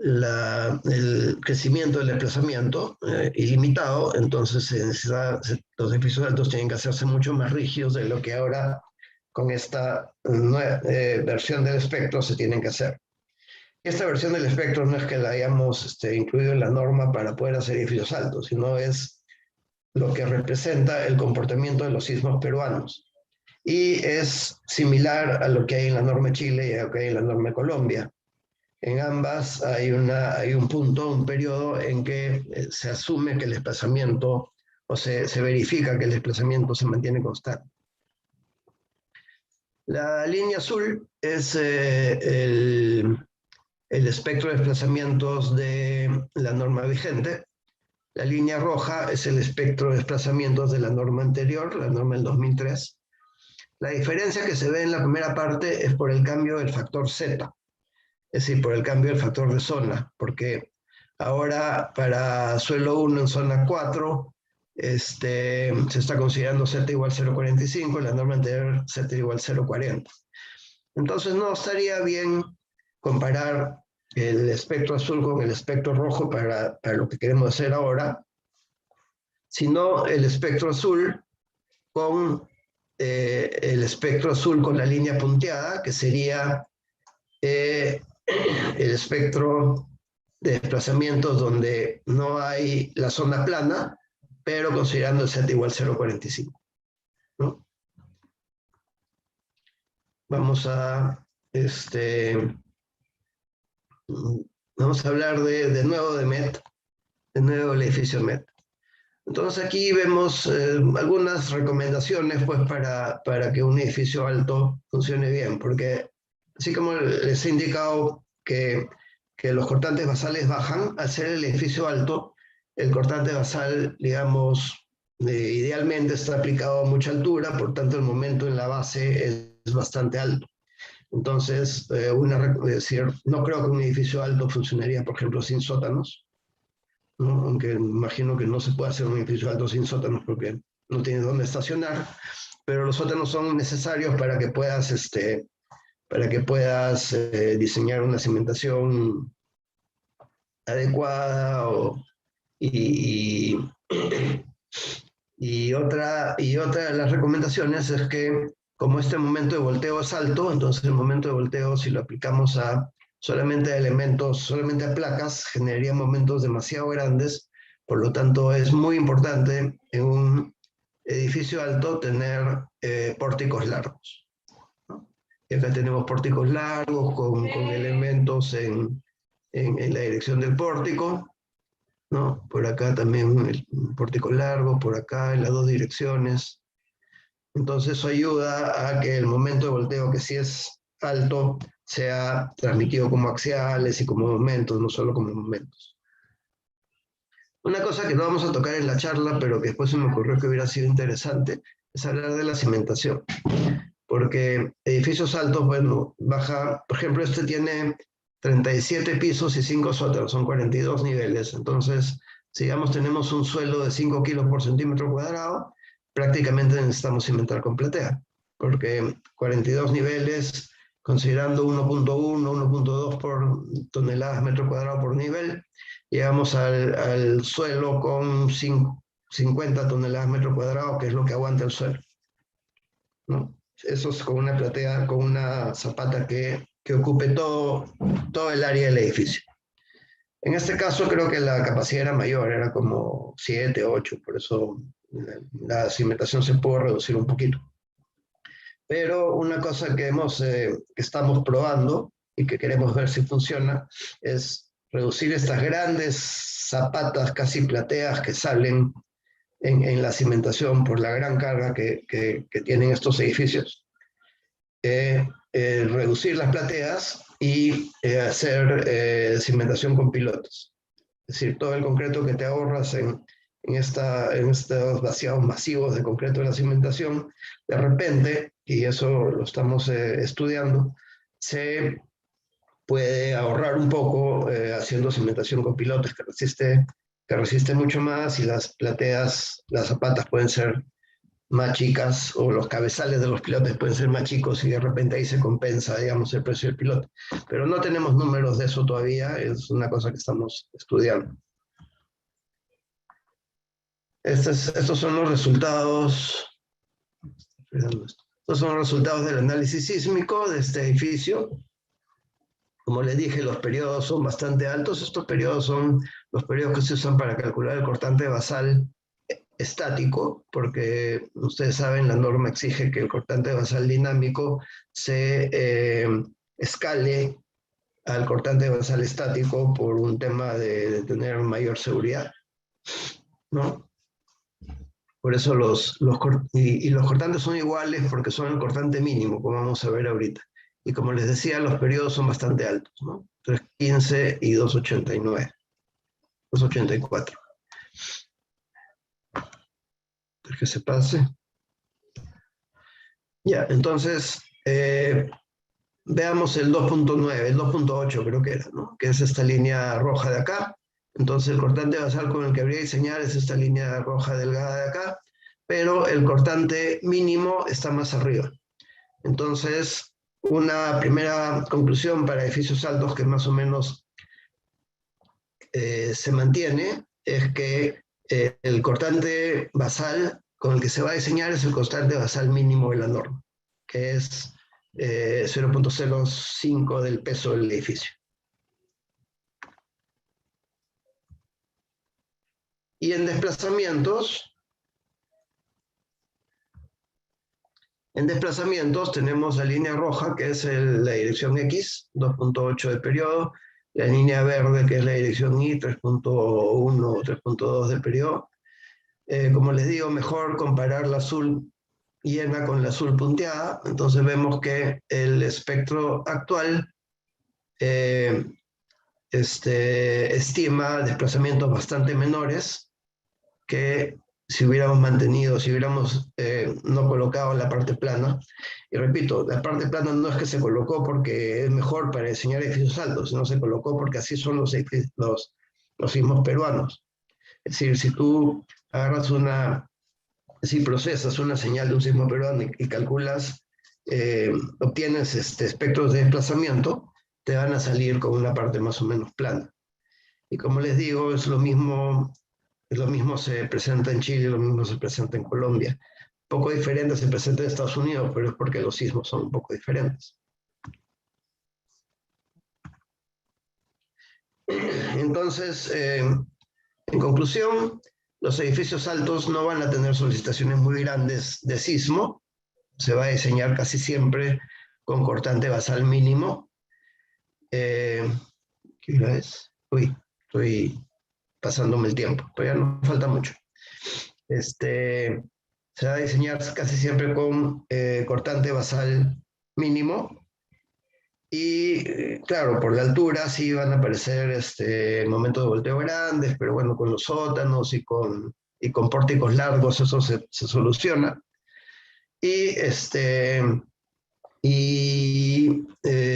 el crecimiento del desplazamiento ilimitado, entonces los edificios altos tienen que hacerse mucho más rígidos de lo que ahora con esta nueva versión del espectro se tienen que hacer. Esta versión del espectro no es que la hayamos incluido en la norma para poder hacer edificios altos, sino es lo que representa el comportamiento de los sismos peruanos. Y es similar a lo que hay en la norma Chile y a lo que hay en la norma Colombia. En ambas hay un punto, un periodo en que se asume que el desplazamiento, o se verifica que el desplazamiento se mantiene constante. La línea azul es el espectro de desplazamientos de la norma vigente. La línea roja es el espectro de desplazamientos de la norma anterior, la norma del 2003. La diferencia que se ve en la primera parte es por el cambio del factor Z, es decir, por el cambio del factor de zona, porque ahora para suelo 1 en zona 4 se está considerando Z igual 0,45, la norma anterior Z igual 0,40. Entonces no estaría bien comparar el espectro azul con el espectro rojo para lo que queremos hacer ahora, sino el espectro azul con el espectro azul con la línea punteada, que sería el espectro de desplazamientos donde no hay la zona plana, pero considerando el z igual 0,45, ¿no? Vamos a hablar de nuevo de MET, de nuevo el edificio MET. Entonces aquí vemos algunas recomendaciones pues, para que un edificio alto funcione bien, porque así como les he indicado que los cortantes basales bajan, al ser el edificio alto, el cortante basal, digamos, idealmente está aplicado a mucha altura, por tanto el momento en la base es bastante alto. Entonces, no creo que un edificio alto funcionaría, por ejemplo, sin sótanos, ¿no? Aunque imagino que no se puede hacer un edificio alto sin sótanos porque no tiene dónde estacionar, pero los sótanos son necesarios para que puedas, diseñar una cimentación adecuada y otra de las recomendaciones es que como este momento de volteo es alto, entonces el momento de volteo, si lo aplicamos solamente a elementos, solamente a placas, generaría momentos demasiado grandes. Por lo tanto, es muy importante en un edificio alto tener pórticos largos, ¿no? Y acá tenemos pórticos largos con elementos en la dirección del pórtico, ¿no? Por acá también un pórtico largo, por acá en las dos direcciones. Entonces eso ayuda a que el momento de volteo, que sí es alto, sea transmitido como axiales y como momentos, no solo como momentos. Una cosa que no vamos a tocar en la charla, pero que después se me ocurrió que hubiera sido interesante, es hablar de la cimentación. Porque edificios altos, bueno, baja, por ejemplo, este tiene 37 pisos y 5 sótanos, son 42 niveles. Entonces, si digamos tenemos un suelo de 5 kilos por centímetro cuadrado, prácticamente necesitamos cimentar con platea, porque 42 niveles, considerando 1.1, 1.2 por toneladas metro cuadrado por nivel, llegamos al suelo con 50 toneladas metro cuadrado, que es lo que aguanta el suelo, ¿no? Eso es con una platea, con una zapata que ocupe todo el área del edificio. En este caso creo que la capacidad era mayor, era como 7, 8, por eso la cimentación se pudo reducir un poquito. Pero una cosa que estamos probando y que queremos ver si funciona es reducir estas grandes zapatas casi plateas que salen en la cimentación por la gran carga que tienen estos edificios. Reducir las plateas y hacer cimentación con pilotes. Es decir, todo el concreto que te ahorras en estos vaciados masivos de concreto de la cimentación, de repente, y eso lo estamos estudiando, se puede ahorrar un poco haciendo cimentación con pilotes que resiste mucho más, y las plateas, las zapatas pueden ser más chicas, o los cabezales de los pilotes pueden ser más chicos, y de repente ahí se compensa, digamos, el precio del pilote. Pero no tenemos números de eso todavía, es una cosa que estamos estudiando. Estos son los resultados. Estos son los resultados del análisis sísmico de este edificio. Como les dije, los periodos son bastante altos. Estos periodos son los periodos que se usan para calcular el cortante basal estático, porque ustedes saben, la norma exige que el cortante basal dinámico se escale al cortante basal estático por un tema de tener mayor seguridad, ¿no? Por eso los cortantes son iguales porque son el cortante mínimo, como vamos a ver ahorita. Y como les decía, los periodos son bastante altos, ¿no? 315 y 289, 284. Que se pase. Ya, entonces, veamos el 2.9, el 2.8 creo que era, ¿no? Que es esta línea roja de acá. Entonces el cortante basal con el que habría que diseñar es esta línea roja delgada de acá, pero el cortante mínimo está más arriba. Entonces, una primera conclusión para edificios altos que más o menos se mantiene es que el cortante basal con el que se va a diseñar es el cortante basal mínimo de la norma, que es 0.05 del peso del edificio. Y en desplazamientos tenemos la línea roja, que es la dirección X, 2.8 del periodo, la línea verde, que es la dirección Y, 3.1 o 3.2 del periodo. Como les digo, mejor comparar la azul llena con la azul punteada. Entonces vemos que el espectro actual estima desplazamientos bastante menores que si hubiéramos mantenido, si hubiéramos no colocado la parte plana. Y repito, la parte plana no es que se colocó porque es mejor para diseñar edificios altos, sino se colocó porque así son los sismos peruanos. Es decir, si tú agarras si procesas una señal de un sismo peruano y calculas, obtienes espectros de desplazamiento, te van a salir con una parte más o menos plana. Y como les digo, es lo mismo se presenta en Chile, lo mismo se presenta en Colombia. Poco diferente se presenta en Estados Unidos, pero es porque los sismos son un poco diferentes. Entonces, en conclusión, los edificios altos no van a tener solicitaciones muy grandes de sismo. Se va a diseñar casi siempre con cortante basal mínimo. ¿Qué hora es? Uy, estoy pasándome el tiempo, todavía no falta mucho. Se va a diseñar casi siempre con cortante basal mínimo. Y claro, por la altura sí van a aparecer momentos de volteo grandes, pero bueno, con los sótanos y con pórticos largos eso se soluciona. Y,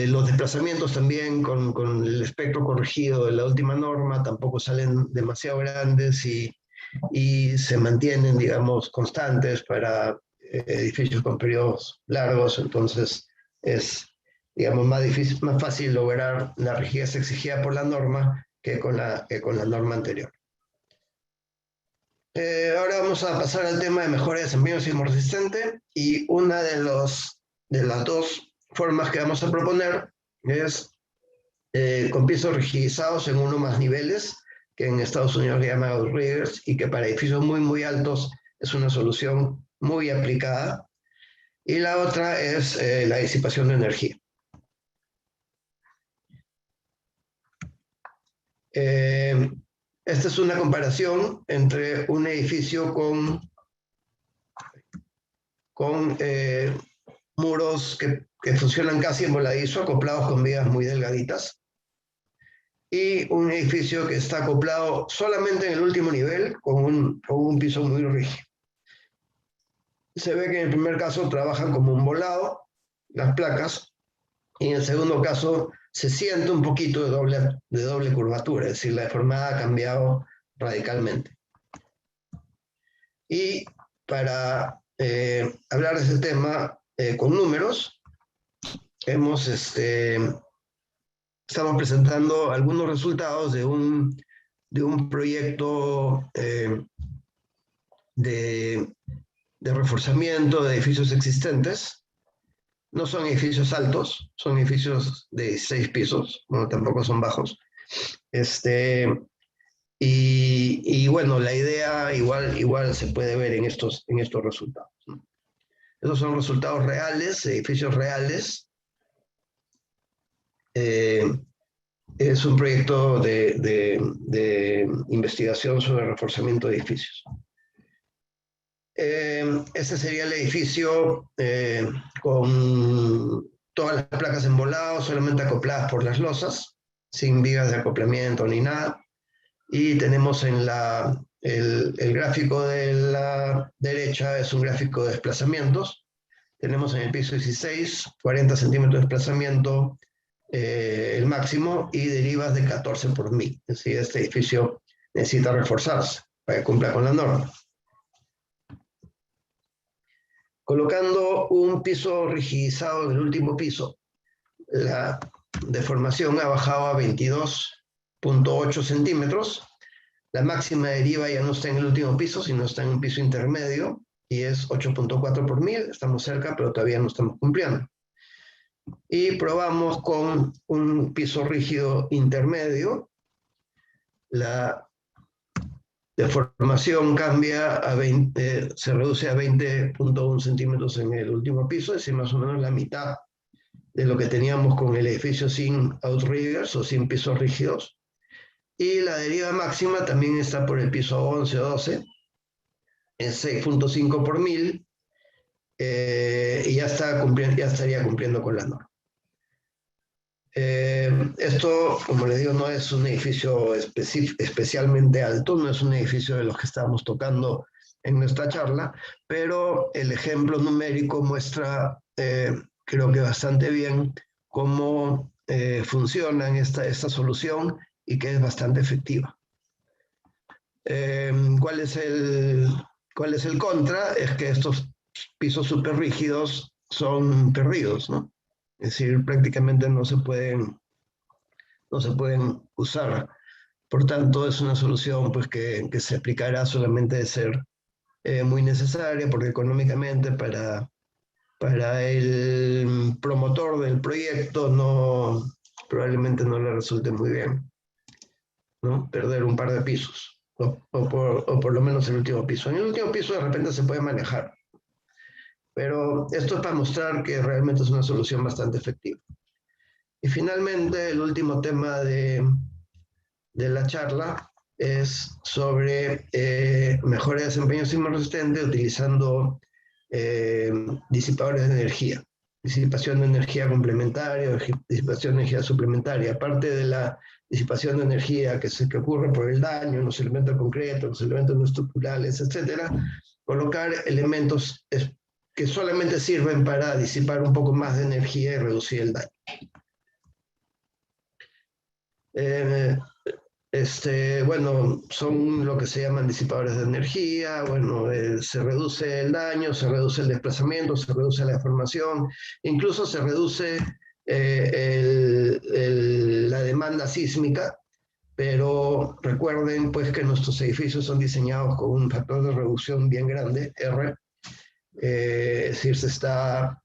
los desplazamientos también con el espectro corregido de la última norma tampoco salen demasiado grandes y se mantienen, digamos, constantes para edificios con periodos largos. Entonces es, digamos, más fácil lograr la rigidez exigida por la norma que con la norma anterior. Ahora vamos a pasar al tema de mejora de desempeño sismo resistente, y una de las dos formas que vamos a proponer es con pisos rigidizados en 1 más niveles, que en Estados Unidos le llaman outriggers, y que para edificios muy, muy altos es una solución muy aplicada. Y la otra es la disipación de energía. Esta es una comparación entre un edificio con muros que funcionan casi en voladizo, acoplados con vigas muy delgaditas, y un edificio que está acoplado solamente en el último nivel con un piso muy rígido. Se ve que en el primer caso trabajan como un volado las placas, y en el segundo caso se siente un poquito de doble curvatura, es decir, la deformidad ha cambiado radicalmente. Y para hablar de ese tema con números, estamos presentando algunos resultados de un proyecto de reforzamiento de edificios existentes. No son edificios altos, son edificios de 6 pisos, bueno, tampoco son bajos. Y bueno, la idea igual se puede ver en estos resultados, ¿no? Estos son resultados reales, edificios reales. Es un proyecto de investigación sobre reforzamiento de edificios. Este sería el edificio con todas las placas en volado, solamente acopladas por las losas, sin vigas de acoplamiento ni nada. Y tenemos en el gráfico de la derecha, es un gráfico de desplazamientos. Tenemos en el piso 16, 40 centímetros de desplazamiento, el máximo, y derivas de 14 por 1000. Es decir, este edificio necesita reforzarse para que cumpla con la norma. Colocando un piso rigidizado en el último piso, la deformación ha bajado a 22 0.8 centímetros. La máxima deriva ya no está en el último piso, sino está en un piso intermedio, y es 8.4 por 1000. Estamos cerca, pero todavía no estamos cumpliendo. Y probamos con un piso rígido intermedio. La deformación cambia a 20, se reduce a 20.1 centímetros en el último piso, es decir, más o menos la mitad de lo que teníamos con el edificio sin outriggers o sin pisos rígidos. Y la deriva máxima también está por el piso 11 o 12, es 6.5 por 1000, y ya estaría cumpliendo con la norma. Esto, como les digo, no es un edificio especialmente alto, no es un edificio de los que estábamos tocando en nuestra charla, pero el ejemplo numérico muestra, creo que bastante bien, cómo funciona esta solución y que es bastante efectiva. ¿Cuál es el contra? Es que estos pisos súper rígidos son perdidos, ¿no? Es decir, prácticamente no se pueden usar. Por tanto, es una solución pues, que se aplicará solamente de ser muy necesaria, porque económicamente para el promotor del proyecto probablemente no le resulte muy bien, ¿no? Perder un par de pisos, o por lo menos el último piso. En el último piso de repente se puede manejar, pero esto es para mostrar que realmente es una solución bastante efectiva. Y finalmente, el último tema de la charla es sobre mejora de desempeño sismo resistente utilizando disipadores de energía, disipación de energía complementaria, disipación de energía suplementaria. Aparte de la disipación de energía que ocurre por el daño en los elementos concretos, los elementos no estructurales, etcétera, colocar elementos que solamente sirven para disipar un poco más de energía y reducir el daño. Bueno, son lo que se llaman disipadores de energía. Bueno, se reduce el daño, se reduce el desplazamiento, se reduce la deformación, incluso se reduce la demanda sísmica, pero recuerden pues que nuestros edificios son diseñados con un factor de reducción bien grande, R, es decir, se está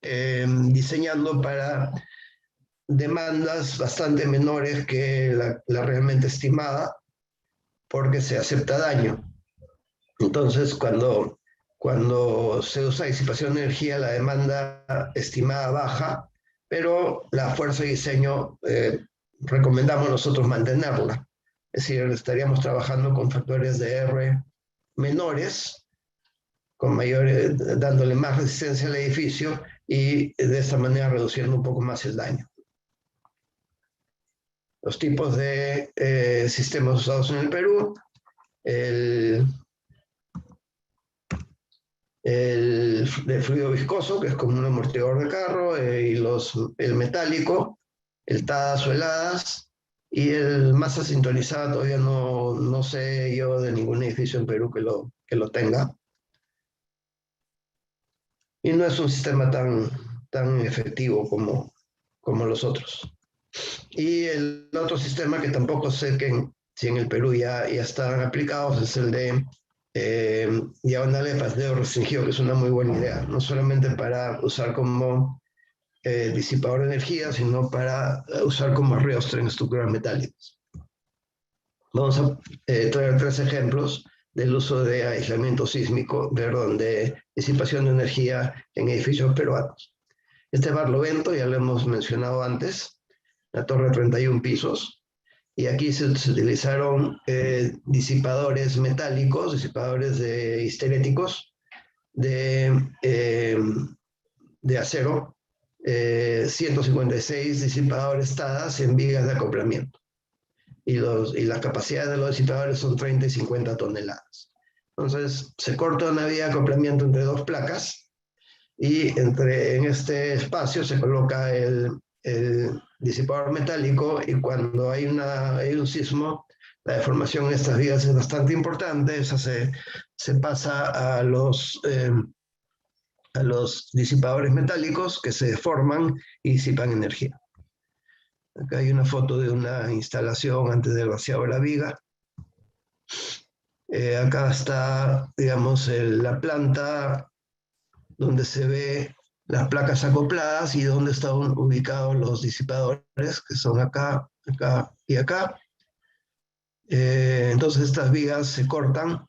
diseñando para demandas bastante menores que la realmente estimada, porque se acepta daño. Entonces, cuando se usa disipación de energía, la demanda estimada baja, pero la fuerza de diseño recomendamos nosotros mantenerla. Es decir, estaríamos trabajando con factores de R menores, dándole más resistencia al edificio y de esta manera reduciendo un poco más el daño. Los tipos de sistemas usados en el Perú, el de fluido viscoso, que es como un amortiguador de carro, y el metálico, el TADAS o el HADAS, y el masa sintonizada todavía no sé yo de ningún edificio en Perú que lo tenga. Y no es un sistema tan efectivo como los otros. Y el otro sistema que tampoco sé si en el Perú ya están aplicados es el de diagonal de paseo restringido, que es una muy buena idea, no solamente para usar como disipador de energía, sino para usar como arreostre en estructuras metálicas. Vamos a traer 3 ejemplos del uso de aislamiento sísmico, de disipación de energía en edificios peruanos. Este es Barlovento, ya lo hemos mencionado antes, la torre de 31 pisos, y aquí se utilizaron disipadores metálicos, disipadores histeréticos de acero, 156 disipadores TADAS en vigas de acoplamiento. Y las capacidades de los disipadores son 30 y 50 toneladas. Entonces, se corta una vía de acoplamiento entre 2 placas, y en este espacio se coloca el disipador metálico, y cuando hay un sismo, la deformación en estas vías es bastante importante. Esa se pasa a los disipadores metálicos, que se deforman y disipan energía. Acá hay una foto de una instalación antes del vaciado de la viga. Acá está, digamos, la planta donde se ve las placas acopladas y donde están ubicados los disipadores, que son acá, acá y acá. Entonces estas vigas se cortan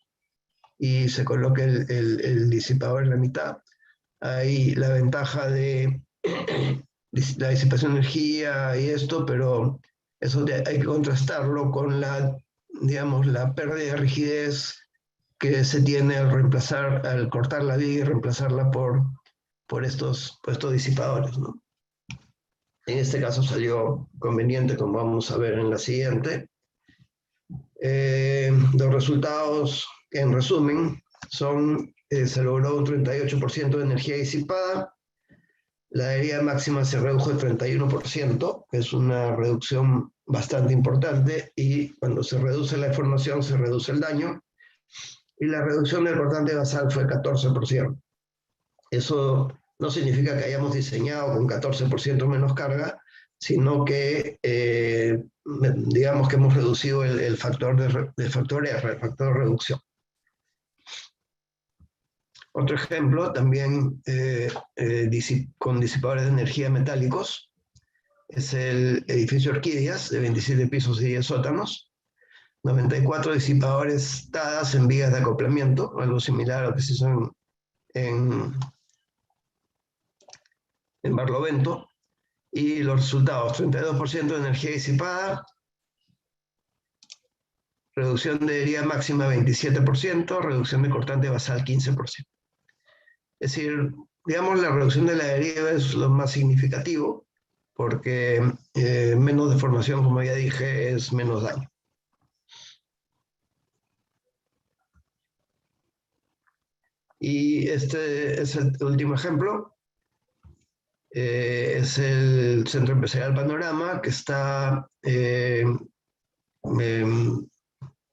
y se coloca el disipador en la mitad. Hay la ventaja de la disipación de energía y esto, pero eso hay que contrastarlo con la, digamos, la pérdida de rigidez que se tiene al cortar la viga y reemplazarla por estos disipadores, ¿no? En este caso salió conveniente, como vamos a ver en la siguiente. Los resultados, en resumen, son, se logró un 38% de energía disipada, la herida máxima se redujo el 31%, que es una reducción bastante importante, y cuando se reduce la deformación se reduce el daño, y la reducción del cortante basal fue 14%. Eso no significa que hayamos diseñado con 14% menos carga, sino que digamos que hemos reducido el factor R, el factor de reducción. Otro ejemplo, también con disipadores de energía metálicos, es el edificio Orquídeas, de 27 pisos y 10 sótanos, 94 disipadores TADAS en vigas de acoplamiento, algo similar a lo que se hizo en Barlovento, y los resultados: 32% de energía disipada, reducción de herida máxima 27%, reducción de cortante basal 15%. Es decir, digamos, la reducción de la herida es lo más significativo, porque menos deformación, como ya dije, es menos daño. Y este es el último ejemplo. Es el Centro Empresarial Panorama, que está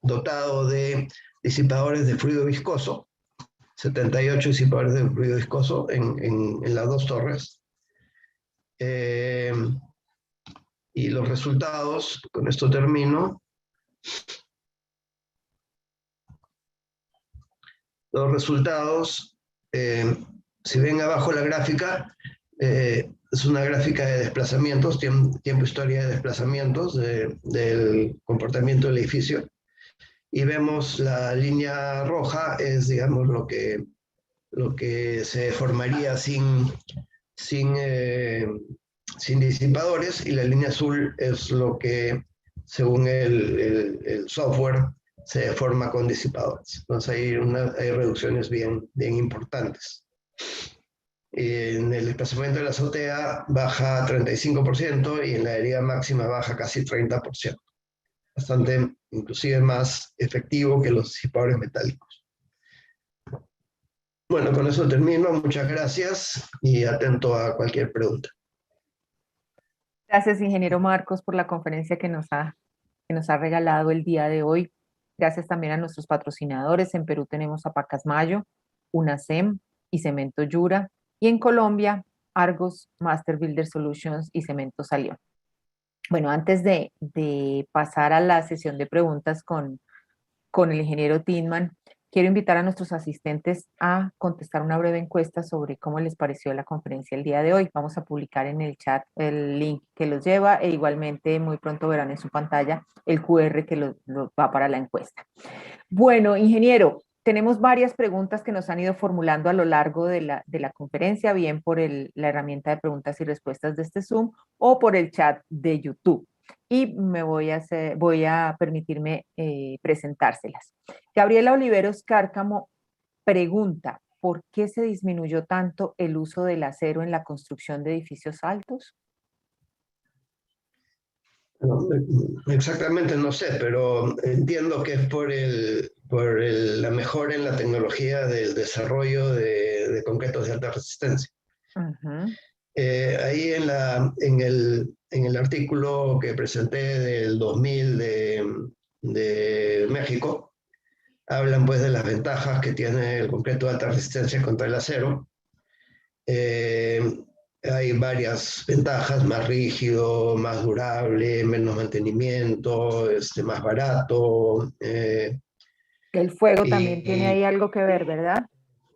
dotado de disipadores de fluido viscoso, 78 disipadores de fluido viscoso en las dos torres. Y los resultados, con esto termino. Los resultados, si ven abajo la gráfica, es una gráfica de desplazamientos, tiempo historia de desplazamientos del comportamiento del edificio. Y vemos la línea roja es, digamos, lo que se formaría sin disipadores, y la línea azul es lo que, según el software, se forma con disipadores. Entonces hay reducciones bien importantes. En el desplazamiento de la azotea baja 35% y en la herida máxima baja casi 30%. Bastante, inclusive más efectivo que los disipadores metálicos. Bueno, con eso termino. Muchas gracias y atento a cualquier pregunta. Gracias, ingeniero Marcos, por la conferencia que nos ha regalado el día de hoy. Gracias también a nuestros patrocinadores. En Perú tenemos a Pacasmayo, UNACEM y Cemento Yura. Y en Colombia, Argos, Master Builder Solutions y Cemento Salión. Bueno, antes de pasar a la sesión de preguntas con el ingeniero Tindman, quiero invitar a nuestros asistentes a contestar una breve encuesta sobre cómo les pareció la conferencia el día de hoy. Vamos a publicar en el chat el link que los lleva e igualmente muy pronto verán en su pantalla el QR que los va para la encuesta. Bueno, ingeniero, tenemos varias preguntas que nos han ido formulando a lo largo de la conferencia, bien por la herramienta de preguntas y respuestas de este Zoom o por el chat de YouTube. Y voy a permitirme presentárselas. Gabriela Oliveros Cárcamo pregunta, ¿por qué se disminuyó tanto el uso del acero en la construcción de edificios altos? No, exactamente no sé, pero entiendo que es por la mejora en la tecnología del desarrollo de concretos de alta resistencia. Uh-huh. Ahí en el artículo que presenté del 2000 de México, hablan pues de las ventajas que tiene el concreto de alta resistencia contra el acero. hay varias ventajas: más rígido, más durable, menos mantenimiento, más barato, El fuego también tiene y ahí algo que ver, ¿verdad?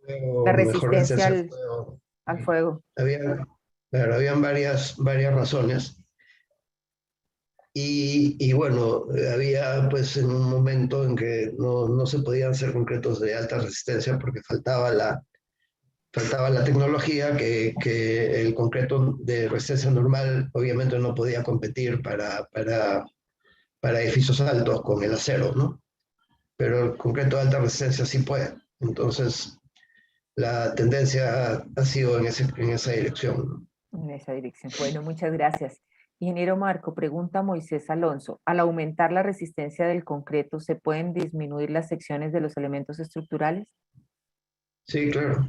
La mejor resistencia resistencia al fuego. al fuego. Había, claro, habían varias razones. Y bueno, había pues en un momento en que no se podían hacer concretos de alta resistencia porque faltaba la tecnología, que el concreto de resistencia normal obviamente no podía competir para edificios altos con el acero, ¿no? Pero el concreto de alta resistencia sí puede. Entonces, la tendencia ha sido en esa dirección. En esa dirección. Bueno, muchas gracias. Ingeniero Marco, pregunta Moisés Alonso. Al aumentar la resistencia del concreto, ¿se pueden disminuir las secciones de los elementos estructurales? Sí, claro.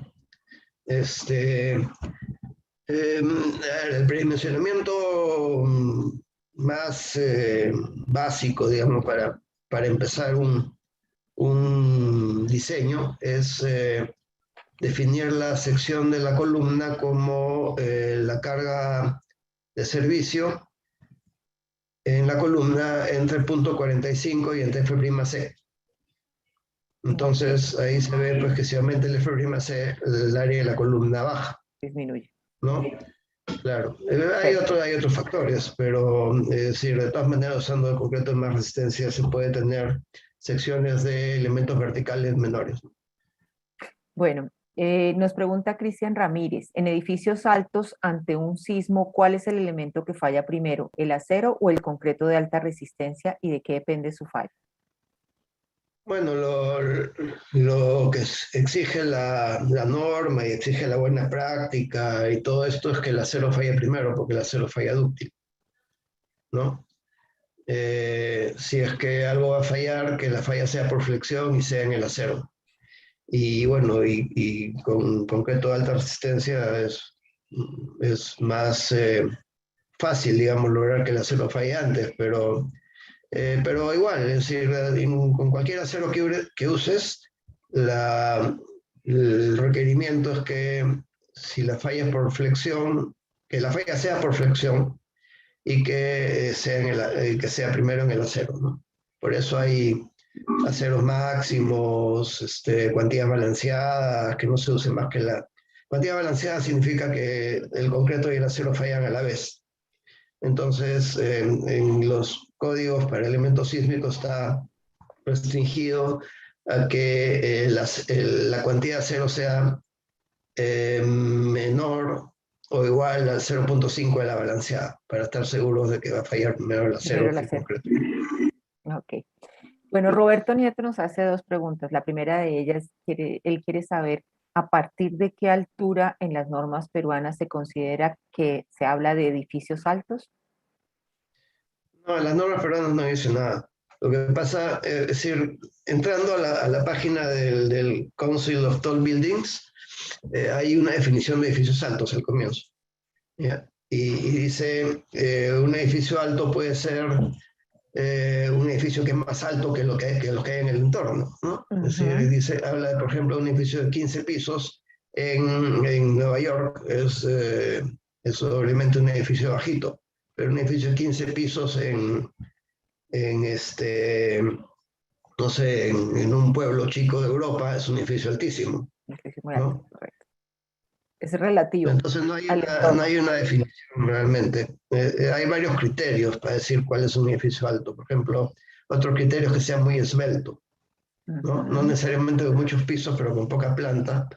El predimensionamiento más básico, digamos, para empezar un diseño es definir la sección de la columna como la carga de servicio en la columna entre el punto 45 y entre F'C. Entonces ahí se ve pues, que si aumenta el F'C, el área de la columna baja, Disminuye. ¿no? Claro, Perfecto. hay otros factores, pero sí, de todas maneras, usando el concreto de más resistencia, se puede tener secciones de elementos verticales menores. Bueno, nos pregunta Cristian Ramírez. En edificios altos, ante un sismo, ¿cuál es el elemento que falla primero? ¿El acero o el concreto de alta resistencia? ¿Y de qué depende su falla? Bueno, lo que exige la norma y exige la buena práctica y todo esto es que el acero falle primero, porque el acero falla dúctil, ¿no? Si es que algo va a fallar, que la falla sea por flexión y sea en el acero. Y bueno, y con concreto de alta resistencia es más fácil, digamos, lograr que el acero falle antes, pero igual, es decir, con cualquier acero que uses, el requerimiento es que si la falla es por flexión, que la falla sea por flexión y que sea primero en el acero, ¿no? Por eso hay aceros máximos, cuantías balanceadas, que no se use más que la... Cuantía balanceada significa que el concreto y el acero fallan a la vez. Entonces, en los códigos para elementos sísmicos está restringido a que la cuantía de acero sea menor o igual al 0,5 de la balanceada, para estar seguros de que va a fallar primero el Primero acero el que el acero. concreto. Ok. Bueno, Roberto Nieto nos hace dos preguntas. La primera de ellas, él quiere saber a partir de qué altura en las normas peruanas se considera que se habla de edificios altos. No, las normas peruanas no dicen nada. Lo que pasa, es decir, entrando a la página del Council of Tall Buildings, hay una definición de edificios altos al comienzo. ¿Ya? Y dice, un edificio alto puede ser un edificio que es más alto que lo que hay en el entorno, ¿no? Es Ujú. decir, habla, por ejemplo, de un edificio de 15 pisos en Nueva York, es obviamente un edificio bajito, pero un edificio de 15 pisos en no sé, en un pueblo chico de Europa es un edificio altísimo, Edificio muy alto, ¿no? correcto. Es relativo Entonces al no entorno. hay una definición realmente. Hay varios criterios para decir cuál es un edificio alto. Por ejemplo, otro criterio es que sea muy esbelto, ¿no? No Ujú. necesariamente con muchos pisos, pero con poca planta.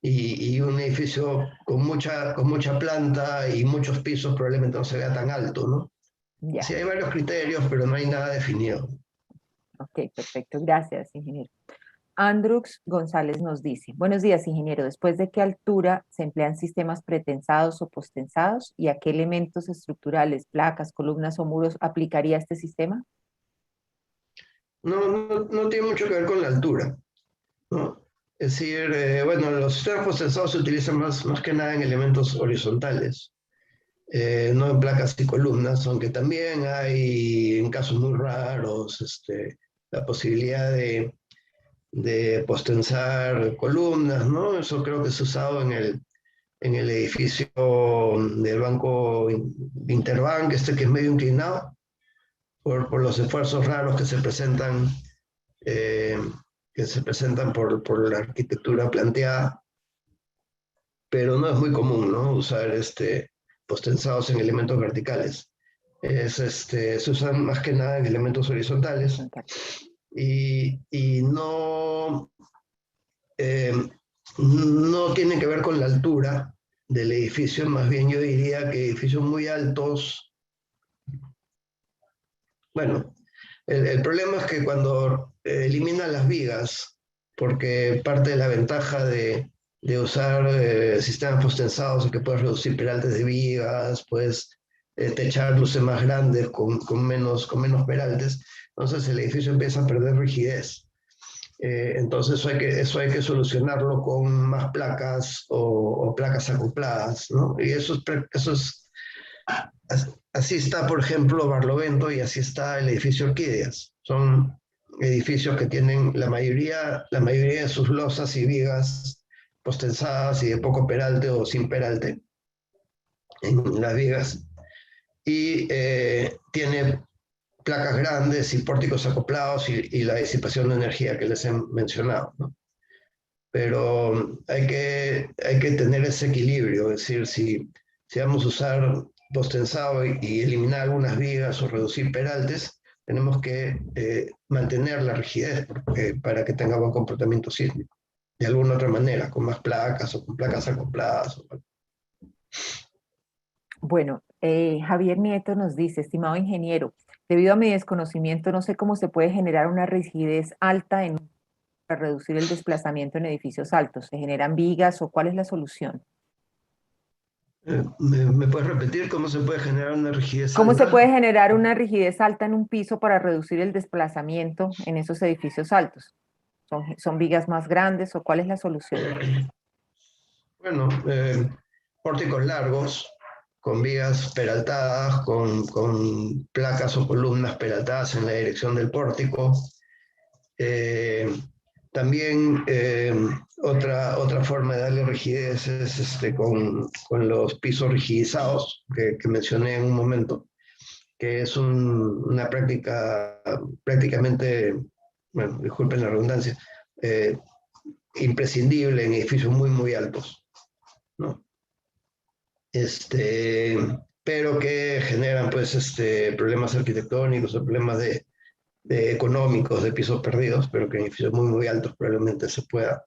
Y un edificio con mucha planta y muchos pisos probablemente no se vea tan alto, ¿no? Ya, Sí, hay varios criterios, pero no hay nada definido. ok, perfecto. Gracias, ingeniero. Andrux González nos dice, buenos días, ingeniero. ¿Después de qué altura se emplean sistemas pretensados o postensados y a qué elementos estructurales, placas, columnas o muros aplicaría este sistema? No tiene mucho que ver con la altura, ¿no? Es decir, bueno, los sistemas postensados se utilizan más que nada en elementos horizontales, no en placas y columnas, aunque también hay en casos muy raros la posibilidad de postensar columnas, ¿no? Eso creo que es usado en el edificio del Banco Interbank, que es medio inclinado, por los esfuerzos raros eh, que se presentan por la arquitectura planteada, pero no es muy común, ¿no? Usar postensados en elementos verticales. Se usan más que nada en elementos horizontales y no tiene que ver con la altura del edificio, más bien yo diría que edificios muy altos, bueno, el problema es que cuando eliminan las vigas, porque parte de la ventaja de usar sistemas postensados es que puedes reducir peraltes de vigas, puedes techar luces más grandes con menos peraltes, entonces el edificio empieza a perder rigidez. Entonces eso hay que solucionarlo con más placas o placas acopladas, ¿no? Y así está, por ejemplo, Barlovento y así está el edificio Orquídeas. Son edificios que tienen la mayoría de sus losas y vigas postensadas y de poco peralte o sin peralte en las vigas. Y tiene placas grandes y pórticos acoplados y la disipación de energía que les he mencionado, ¿no? Pero hay que tener ese equilibrio, es decir, si vamos a usar postensado y eliminar algunas vigas o reducir peraltes, tenemos que mantener la rigidez para que tenga buen comportamiento sísmico, de alguna otra manera, con más placas o con placas acopladas. Bueno, Javier Nieto nos dice, estimado ingeniero, debido a mi desconocimiento, no sé cómo se puede generar una rigidez alta para reducir el desplazamiento en edificios altos. ¿Se generan vigas o cuál es la solución? ¿Me puedes repetir cómo se puede generar una rigidez ¿Cómo se puede alta? generar una rigidez alta en un piso para reducir el desplazamiento en esos edificios altos? ¿Son vigas más grandes o cuál es la solución? Bueno, pórticos largos, con vigas peraltadas, con placas o columnas peraltadas en la dirección del pórtico. También otra forma de darle rigidez es con los pisos rigidizados que mencioné en un momento, que es una práctica prácticamente, bueno, disculpen la redundancia, imprescindible en edificios muy altos, ¿no? Pero que generan pues problemas arquitectónicos o problemas de económicos de pisos perdidos, pero que en edificios muy altos probablemente se pueda.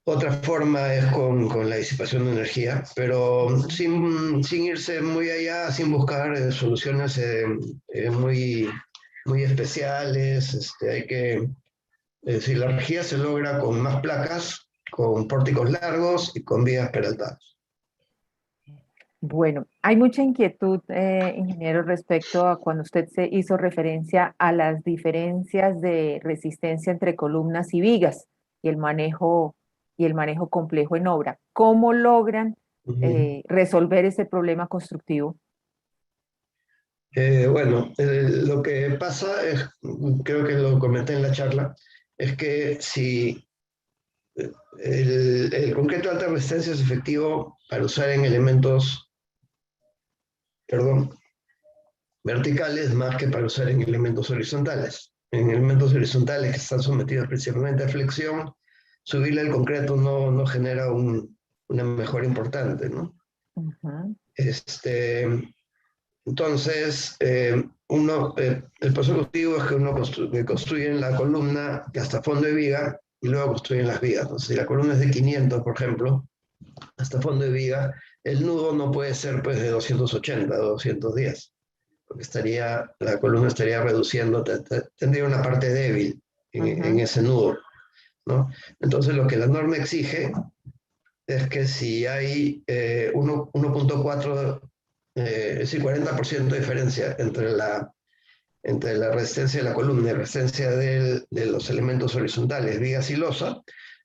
Otra forma es con la disipación de energía, pero sin irse muy allá, sin buscar soluciones muy especiales. Es decir, la energía se logra con más placas, con pórticos largos y con vigas peraltadas. Bueno, hay mucha inquietud, ingeniero, respecto a cuando usted se hizo referencia a las diferencias de resistencia entre columnas y vigas y el manejo complejo en obra. ¿Cómo logran resolver ese problema constructivo? Bueno, lo que pasa es, creo que lo comenté en la charla, es que si el concreto de alta resistencia es efectivo para usar en elementos, perdón, verticales más que para usar en elementos horizontales. En elementos horizontales que están sometidos principalmente a flexión, subirle el concreto no genera una mejora importante, ¿no? Entonces, el proceso constructivo es que uno construye la columna hasta fondo de viga y luego construyen las vigas. Entonces, si la columna es de 500, por ejemplo, hasta fondo de viga, el nudo no puede ser pues, de 280 o 210, porque la columna estaría reduciendo, tendría una parte débil en ese nudo, ¿no? Entonces, lo que la norma exige es que si hay 1.4, es decir, 40% de diferencia entre la resistencia de la columna y la resistencia de los elementos horizontales, vigas y losa,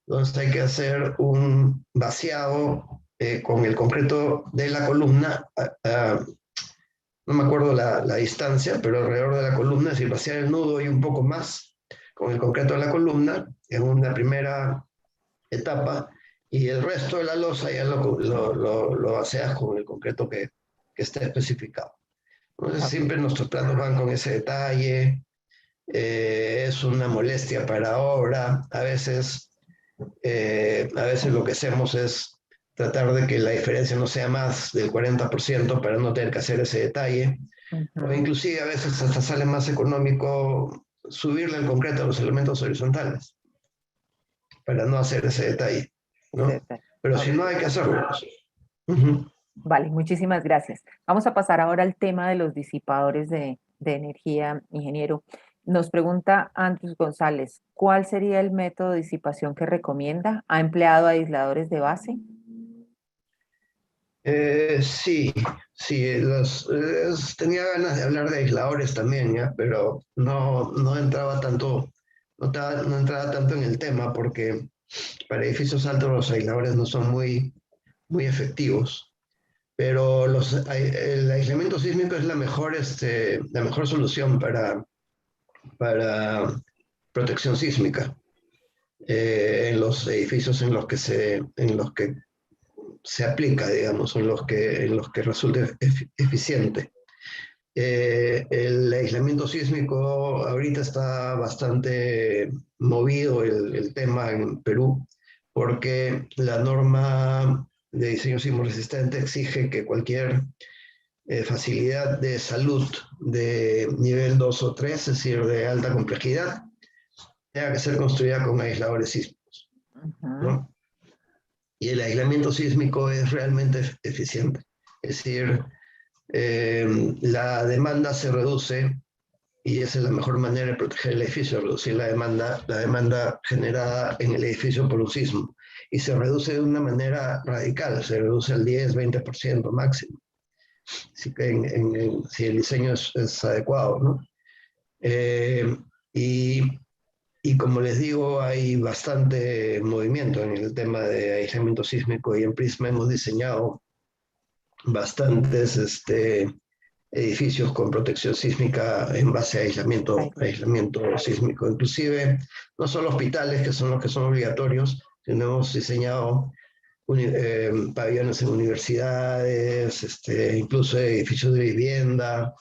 entonces hay que hacer un vaciado con el concreto de la columna, no me acuerdo la distancia, pero alrededor de la columna, es decir, vaciar el nudo y un poco más con el concreto de la columna en una primera etapa, y el resto de la losa ya lo vacias con el concreto que está especificado. Entonces siempre nuestros planos van con ese detalle, es una molestia para obra, a veces lo que hacemos es tratar de que la diferencia no sea más del 40% para no tener que hacer ese detalle, o inclusive a veces hasta sale más económico subirle el concreto a los elementos horizontales para no hacer ese detalle, ¿no? Pero si no hay que hacerlo. Vale, muchísimas gracias. Vamos a pasar ahora al tema de los disipadores de energía, ingeniero. Nos pregunta Andrés González, ¿cuál sería el método de disipación que recomienda? ¿Ha empleado aisladores de base? Sí, tenía ganas de hablar de aisladores también, ¿ya? Pero no entraba tanto, no entraba tanto en el tema porque para edificios altos los aisladores no son muy efectivos. Pero el aislamiento sísmico es la mejor solución para protección sísmica en los edificios en los que se aplica, digamos, en los que resulte eficiente. El aislamiento sísmico ahorita está bastante movido el tema en Perú, porque la norma de diseño sismo resistente exige que cualquier facilidad de salud de nivel 2 o 3, es decir, de alta complejidad, tenga que ser construida con aisladores sísmicos, ¿no? Y el aislamiento sísmico es realmente eficiente. Es decir, la demanda se reduce y esa es la mejor manera de proteger el edificio, reducir la demanda generada en el edificio por un sismo. Y se reduce de una manera radical, se reduce al 10-20% máximo, si el diseño es adecuado, ¿no? Y como les digo, hay bastante movimiento en el tema de aislamiento sísmico y en Prisma hemos diseñado bastantes edificios con protección sísmica en base a aislamiento sísmico. Inclusive, no solo hospitales, que son los que son obligatorios, sino hemos diseñado pabellones en universidades, incluso edificios de vivienda,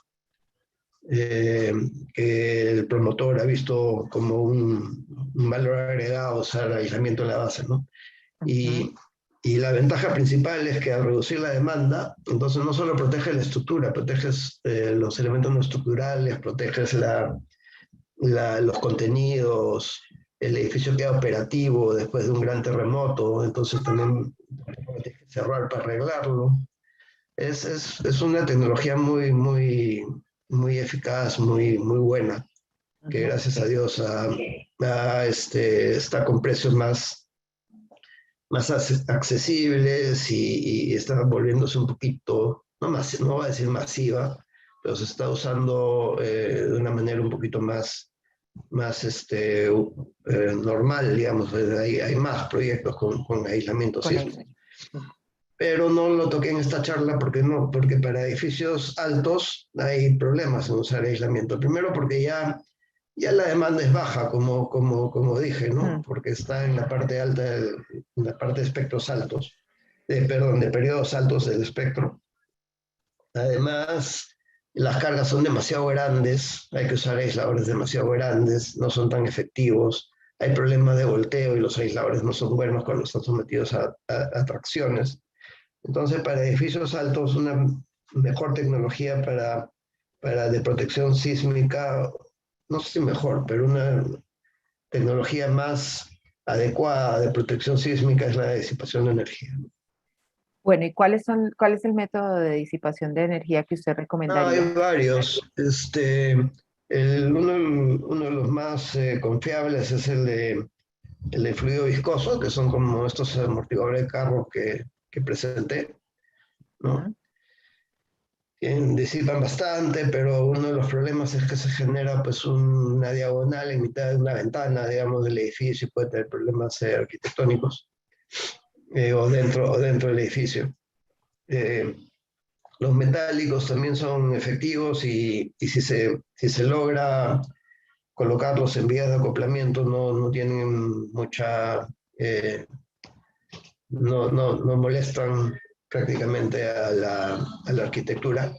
que el promotor ha visto como un valor agregado usar aislamiento en la base, ¿no? Y la ventaja principal es que al reducir la demanda, entonces no solo protege la estructura, proteges los elementos no estructurales, proteges los contenidos, el edificio queda operativo después de un gran terremoto, entonces también tienes que cerrar para arreglarlo. Es una tecnología muy eficaz, muy buena, que gracias a Dios está con precios más accesibles y está volviéndose un poquito, no voy a decir masiva, pero se está usando de una manera un poquito más normal, digamos. Hay más proyectos con aislamiento sísmico. Pero no lo toqué en esta charla porque para edificios altos hay problemas en usar aislamiento. Primero porque ya la demanda es baja, como dije, ¿no? Porque está en la parte alta, en la parte de espectros altos, de periodos altos del espectro. Además, las cargas son demasiado grandes, hay que usar aisladores demasiado grandes, no son tan efectivos, hay problemas de volteo y los aisladores no son buenos cuando están sometidos a tracciones. Entonces, para edificios altos, una mejor tecnología de protección sísmica, no sé si mejor, pero una tecnología más adecuada de protección sísmica es la de disipación de energía. Bueno, ¿y cuál es el método de disipación de energía que usted recomendaría? Hay varios. Uno de los más confiables es el de fluido viscoso, que son como estos amortiguadores de carro que presenté, ¿no? Disipan bastante, pero uno de los problemas es que se genera pues una diagonal en mitad de una ventana, digamos, del edificio y puede tener problemas arquitectónicos o dentro del edificio. Los metálicos también son efectivos y si se logra colocarlos en vías de acoplamiento no tienen no molestan prácticamente a la arquitectura,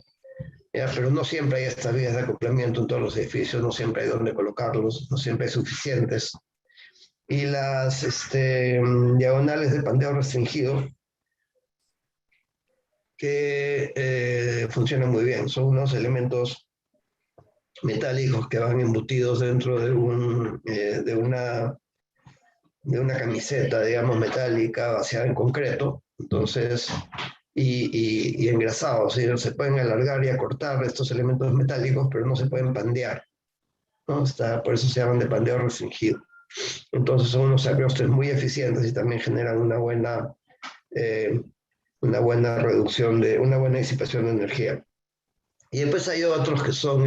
¿ya? Pero no siempre hay estas vías de acoplamiento en todos los edificios, no siempre hay dónde colocarlos, no siempre hay suficientes. Y las diagonales de pandeo restringido, que funcionan muy bien, son unos elementos metálicos que van embutidos dentro de una camiseta, digamos, metálica vaciada en concreto, entonces, y engrasados, ¿sí? Se pueden alargar y acortar estos elementos metálicos, pero no se pueden pandear, ¿no? Por eso se llaman de pandeo restringido. Entonces son unos aerostres muy eficientes y también generan una buena reducción una buena disipación de energía. Y después hay otros que son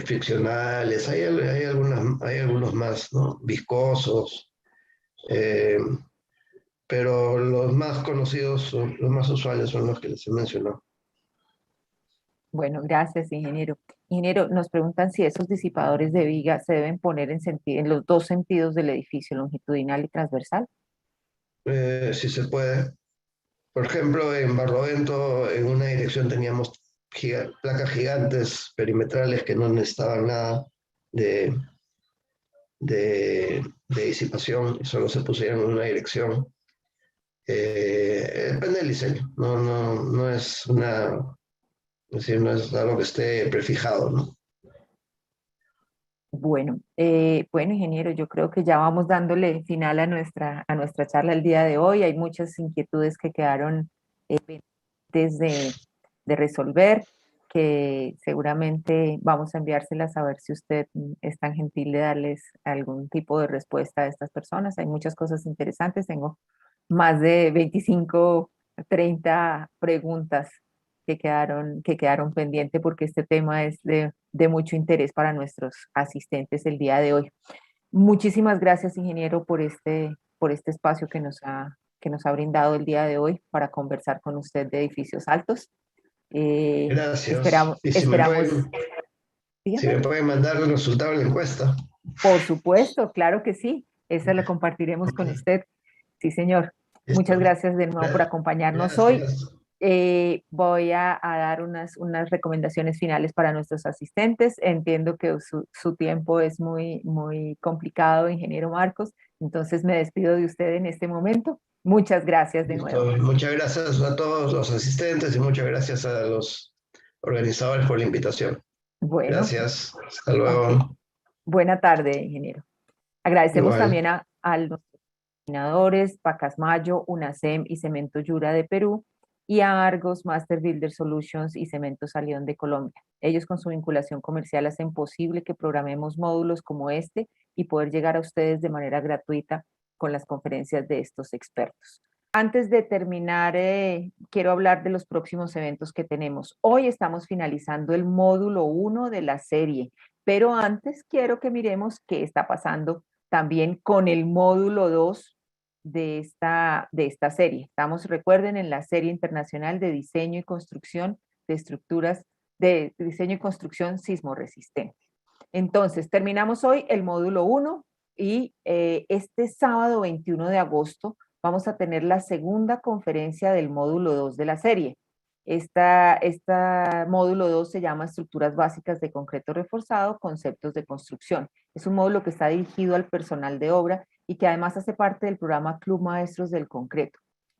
friccionales, hay algunos más, ¿no? Viscosos, eh, pero los más conocidos, los más usuales son los que les he mencionado. Bueno, gracias, ingeniero. Ingeniero, nos preguntan si esos disipadores de viga se deben poner en los dos sentidos del edificio, longitudinal y transversal. Si se puede. Por ejemplo, en Barlovento, en una dirección teníamos placas gigantes perimetrales que no necesitaban nada de, de disipación, solo se pusieron en una dirección. Depende del diseño, no es es decir, no es algo que esté prefijado, ¿no? Bueno, bueno, ingeniero, yo creo que ya vamos dándole final a nuestra charla el día de hoy. Hay muchas inquietudes que quedaron pendientes de resolver, que seguramente vamos a enviárselas a ver si usted es tan gentil de darles algún tipo de respuesta a estas personas. Hay muchas cosas interesantes. Tengo más de 25, 30 preguntas que quedaron pendientes porque este tema es de mucho interés para nuestros asistentes el día de hoy. Muchísimas gracias, ingeniero, por este espacio que nos ha brindado el día de hoy para conversar con usted de edificios altos. Gracias. Y Esperamos, si dígame. me pueden mandar el resultado de la encuesta. Por supuesto, claro que sí. Esa la compartiremos Ok, con usted. Sí, señor. Muchas listo. gracias de nuevo por acompañarnos hoy. Gracias. Voy a dar unas recomendaciones finales para nuestros asistentes. Entiendo que su tiempo es muy complicado, ingeniero Marcos, entonces me despido de usted en este momento. Muchas gracias de nuevo. Listo. Muchas gracias a todos los asistentes y muchas gracias a los organizadores por la invitación. Bueno, Gracias. Hasta ok. luego. Buena tarde, ingeniero. Agradecemos Igual. también a los patrocinadores, Pacasmayo, UNACEM y Cemento Yura de Perú, y a Argos, Master Builder Solutions y Cemento Salión de Colombia. Ellos con su vinculación comercial hacen posible que programemos módulos como este y poder llegar a ustedes de manera gratuita con las conferencias de estos expertos. Antes de terminar, quiero hablar de los próximos eventos que tenemos. Hoy estamos finalizando el módulo 1 de la serie, pero antes quiero que miremos qué está pasando también con el módulo 2 de esta serie. Estamos, recuerden, en la serie internacional de diseño y construcción de estructuras de diseño y construcción sismoresistente. Entonces, terminamos hoy el módulo 1 y este sábado 21 de agosto vamos a tener la segunda conferencia del módulo 2 de la serie. Esta módulo 2 se llama Estructuras Básicas de Concreto Reforzado, Conceptos de Construcción. Es un módulo que está dirigido al personal de obra y que además hace parte del programa Club Maestros del Concreto.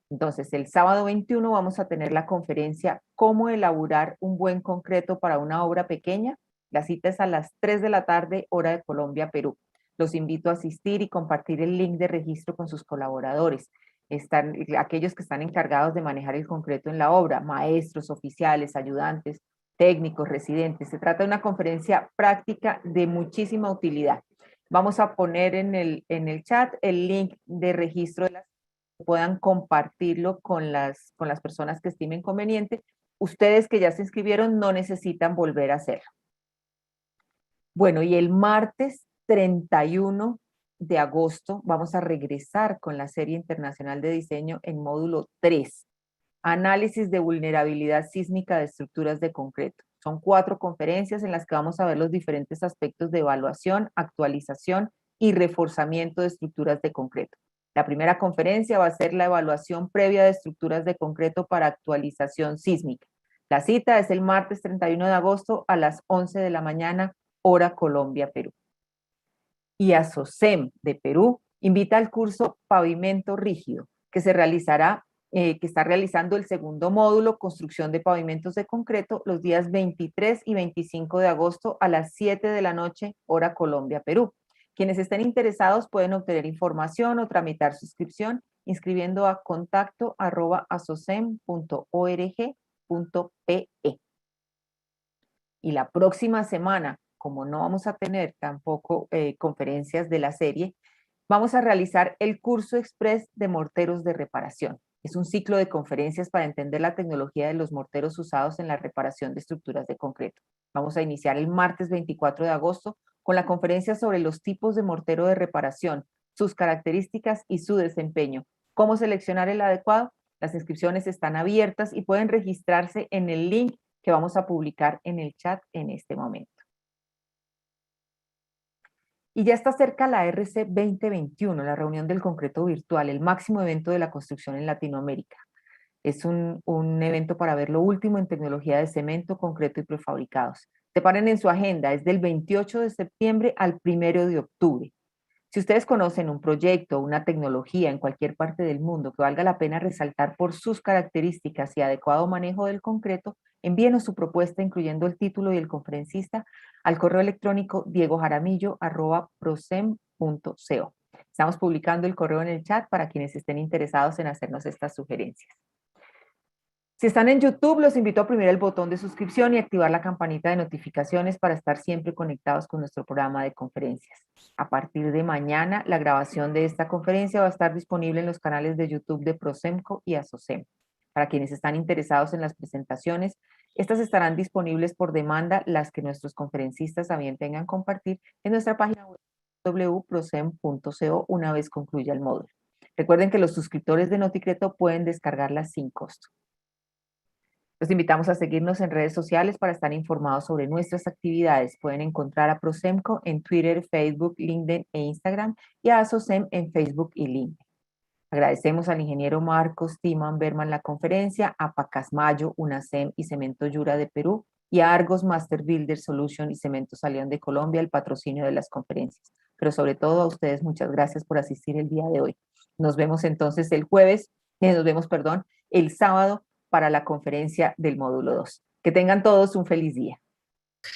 Entonces, el sábado 21 vamos a tener la conferencia Cómo elaborar un buen concreto para una obra pequeña. La cita es a las 3 de la tarde, hora de Colombia, Perú. Los invito a asistir y compartir el link de registro con sus colaboradores. Están aquellos que están encargados de manejar el concreto en la obra, maestros, oficiales, ayudantes, técnicos, residentes. Se trata de una conferencia práctica de muchísima utilidad. Vamos a poner en el chat el link de registro de las que puedan compartirlo con las personas que estimen conveniente. Ustedes que ya se inscribieron no necesitan volver a hacerlo. Bueno, y el martes 31 de agosto vamos a regresar con la serie internacional de diseño en módulo 3, análisis de vulnerabilidad sísmica de estructuras de concreto. Son 4 conferencias en las que vamos a ver los diferentes aspectos de evaluación, actualización y reforzamiento de estructuras de concreto. La primera conferencia va a ser la evaluación previa de estructuras de concreto para actualización sísmica. La cita es el martes 31 de agosto a las 11 de la mañana, hora Colombia, Perú. Y ASOCEM de Perú invita al curso Pavimento Rígido, que se realizará, que está realizando el segundo módulo, Construcción de Pavimentos de Concreto, los días 23 y 25 de agosto a las 7 de la noche, hora Colombia, Perú. Quienes estén interesados pueden obtener información o tramitar suscripción inscribiendo a contacto@asocem.org.pe. Y la próxima semana, como no vamos a tener tampoco conferencias de la serie, vamos a realizar el curso express de morteros de reparación. Es un ciclo de conferencias para entender la tecnología de los morteros usados en la reparación de estructuras de concreto. Vamos a iniciar el martes 24 de agosto con la conferencia sobre los tipos de mortero de reparación, sus características y su desempeño. ¿Cómo seleccionar el adecuado? Las inscripciones están abiertas y pueden registrarse en el link que vamos a publicar en el chat en este momento. Y ya está cerca la RC 2021, la reunión del concreto virtual, el máximo evento de la construcción en Latinoamérica. Es un evento para ver lo último en tecnología de cemento, concreto y prefabricados. Separen en su agenda, es del 28 de septiembre al 1 de octubre. Si ustedes conocen un proyecto o una tecnología en cualquier parte del mundo que valga la pena resaltar por sus características y adecuado manejo del concreto, envíenos su propuesta incluyendo el título y el conferencista al correo electrónico diegojaramillo@procem.co. Estamos publicando el correo en el chat para quienes estén interesados en hacernos estas sugerencias. Si están en YouTube, los invito a oprimir el botón de suscripción y activar la campanita de notificaciones para estar siempre conectados con nuestro programa de conferencias. A partir de mañana, la grabación de esta conferencia va a estar disponible en los canales de YouTube de Procemco y ASOCEM. Para quienes están interesados en las presentaciones, estas estarán disponibles por demanda, las que nuestros conferencistas también tengan compartir en nuestra página web www.procem.co una vez concluya el módulo. Recuerden que los suscriptores de Noticreto pueden descargarlas sin costo. Los invitamos a seguirnos en redes sociales para estar informados sobre nuestras actividades. Pueden encontrar a Procemco en Twitter, Facebook, LinkedIn e Instagram y a ASOCEM en Facebook y LinkedIn. Agradecemos al ingeniero Marcos Timan Berman la conferencia, a Pacasmayo, UNACEM y Cemento Yura de Perú y a Argos Master Builder Solution y Cemento Salión de Colombia el patrocinio de las conferencias. Pero sobre todo a ustedes muchas gracias por asistir el día de hoy. Nos vemos entonces el sábado para la conferencia del módulo 2. Que tengan todos un feliz día.